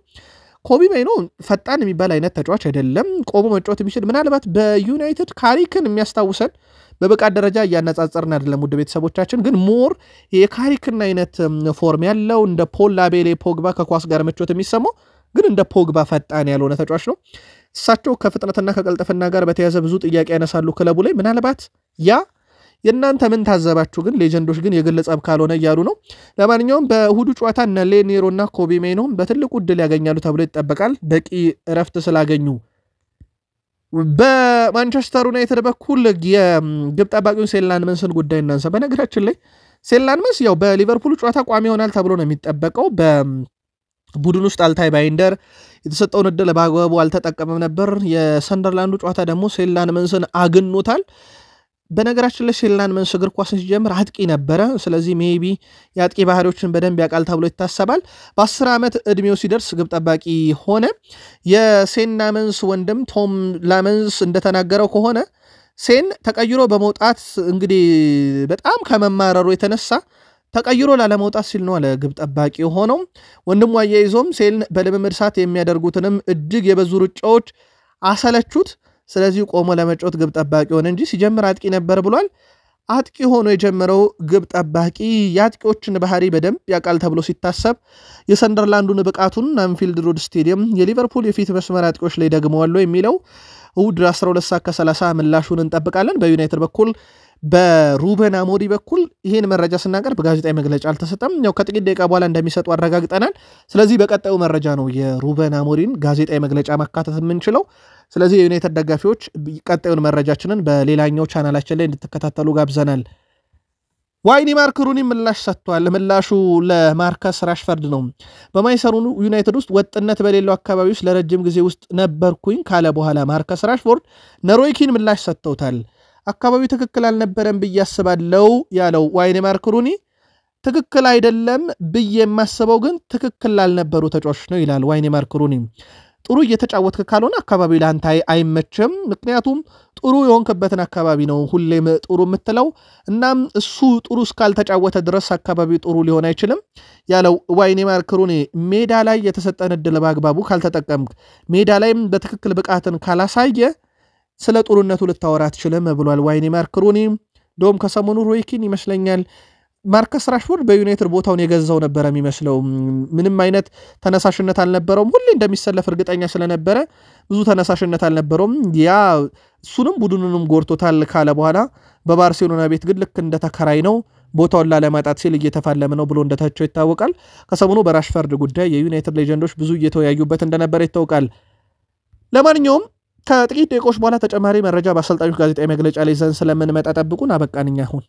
Speaker 1: ኮቢ ሜይኖ ፈጣን የሚባል አይነት ተጫዋች አይደለም። ቆሞ መጫወት የሚችል ምናልባት በዩናይትድ ካሪክን የሚያስታውሰን በብቃት ደረጃ እያነጻጸርን አይደለም ውድ ቤተሰቦቻችን፣ ግን ሞር የካሪክን አይነት ፎርም ያለው እንደ ፖል ላቤሌ ፖግባ ከኳስ ጋር መጫወት የሚሰማው ግን እንደ ፖግባ ፈጣን ያልሆነ ተጫዋች ነው። እሳቸው ከፍጥነትና ከቀልጥፍና ጋር በተያዘ ብዙ ጥያቄ ያነሳሉ ክለቡ ላይ። ምናልባት ያ የእናንተ ምን ታዘባችሁ ግን ሌጀንዶች ግን የግል ጸብ ካልሆነ እያሉ ነው። ለማንኛውም በእሁዱ ጨዋታ እነ ሌኔሮ እና ኮቢ ሜይኖ በትልቁ ዕድል ያገኛሉ ተብሎ ይጠበቃል በቂ እረፍት ስላገኙ። በማንቸስተር ዩናይትድ በኩል የግብ ጠባቂውን ሴላንመንስን ጉዳይ እናንሳ። በነገራችን ላይ ሴላንመንስ ያው በሊቨርፑል ጨዋታ ቋሚ ይሆናል ተብሎ ነው የሚጠበቀው። ቡድን ውስጥ አልታይ ባይንደር የተሰጠውን ዕድል በአግባቡ አልተጠቀመም ነበር። የሰንደርላንዱ ጨዋታ ደግሞ ሴላንመንስን አግኖታል። በነገራችን ላይ ሴላንመንስ እግር ኳስን ሲጀምር አጥቂ ነበረ። ስለዚህ ሜቢ የአጥቂ ባህሪዎችን በደንብ ያውቃል ተብሎ ይታሰባል። በ10 ዓመት ዕድሜው ሲደርስ ግብ ጠባቂ ሆነ። የሴላንመንስ ወንድም ቶም ላመንስ እንደተናገረው ከሆነ ሴን ተቀይሮ በመውጣት እንግዲህ በጣም ከመማረሩ የተነሳ ተቀይሮ ላለመውጣት ሲል ነው አለ ግብ ጠባቂ ሆነው። ወንድሙ አያይዞም ሴን በልምምድ ሰዓት የሚያደርጉትንም እጅግ የበዙ ሩጫዎች አሰለቹት። ስለዚህ ቆሞ ለመጫወት ግብ ጠባቂ ሆነ እንጂ ሲጀምር አጥቂ ነበር ብሏል። አጥቂ ሆኖ የጀመረው ግብ ጠባቂ የአጥቂዎችን ባህሪ በደንብ ያውቃል ተብሎ ሲታሰብ የሰንደርላንዱን ብቃቱን አንፊልድ ሮድ ስቴዲየም የሊቨርፑል የፊት መስመር አጥቂዎች ላይ ደግመዋል የሚለው እሁድ 12:30 ምላሹን እንጠብቃለን። በዩናይትድ በኩል በሩበን አሞሪም በኩል ይህን መረጃ ስናቀርብ ጋዜጣዊ መግለጫ አልተሰጠም። ያው ከጥቂት ደቂቃ በኋላ እንደሚሰጡ አረጋግጠናል። ስለዚህ በቀጣዩ መረጃ ነው የሩበን አሞሪም ጋዜጣዊ መግለጫ ማካተት የምንችለው። ስለዚህ የዩናይትድ ደጋፊዎች ቀጣዩን መረጃችንን በሌላኛው ቻናላችን ላይ እንድትከታተሉ ጋብዘናል። ዋይኒ ማርክ ሩኒ ምላሽ ሰጥቷል። ምላሹ ለማርከስ ራሽፈርድ ነው። በማንቸስተር ዩናይትድ ውስጥ ወጥነት በሌለው አካባቢ ውስጥ ለረጅም ጊዜ ውስጥ ነበርኩኝ ካለ በኋላ ማርከስ ራሽፎርድ ለሮይ ኪን ምላሽ ሰጥተውታል። አካባቢው ትክክል አልነበረም ብዬ አስባለሁ ያለው ዋይኒ ማርክ ሩኒ ትክክል አይደለም ብዬ የማስበው ግን ትክክል ላልነበሩ ተጫዋቾች ነው ይላል ዋይኒ ማርክ ሩኒ። ጥሩ እየተጫወትክ ካልሆነ አካባቢው ለአንተ አይመችም። ምክንያቱም ጥሩ የሆንክበትን አካባቢ ነው ሁሌም ጥሩ የምትለው። እናም እሱ ጥሩ እስካልተጫወተ ድረስ አካባቢው ጥሩ ሊሆን አይችልም ያለው ዋይኒ ማርክ ሩኒ ሜዳ ላይ የተሰጠን ዕድል በአግባቡ ካልተጠቀምክ፣ ሜዳ ላይም በትክክል ብቃትን ካላሳየ ስለ ጥሩነቱ ልታወራ አትችልም ብሏል ዋይኒ ማርክ ሩኒ። ዶም ከሰሞኑ ሮይ ኪን ይመስለኛል ማርከስ ራሽፎርድ በዩናይትድ ቦታውን የገዛው ነበረ የሚመስለው። ምንም አይነት ተነሳሽነት አልነበረውም። ሁሌ እንደሚሰለፍ እርግጠኛ ስለነበረ ብዙ ተነሳሽነት አልነበረውም። ያ እሱንም ቡድኑንም ጎርቶታል ካለ በኋላ በባርሴሎና ቤት ግን ልክ እንደተከራይ ነው ቦታውን ላለማጣት ሲል እየተፋለመ ነው ብሎ እንደታቸው ይታወቃል። ከሰሞኑ በራሽፈርድ ጉዳይ የዩናይትድ ሌጀንዶች ብዙ እየተወያዩበት እንደነበረ ይታወቃል። ለማንኛውም ከጥቂት ደቂቆች በኋላ ተጨማሪ መረጃ በአሰልጣኞች ጋዜጣዊ መግለጫ ላይ ዘንድ ስለምንመጣ ጠብቁን። አበቃንኛ አሁን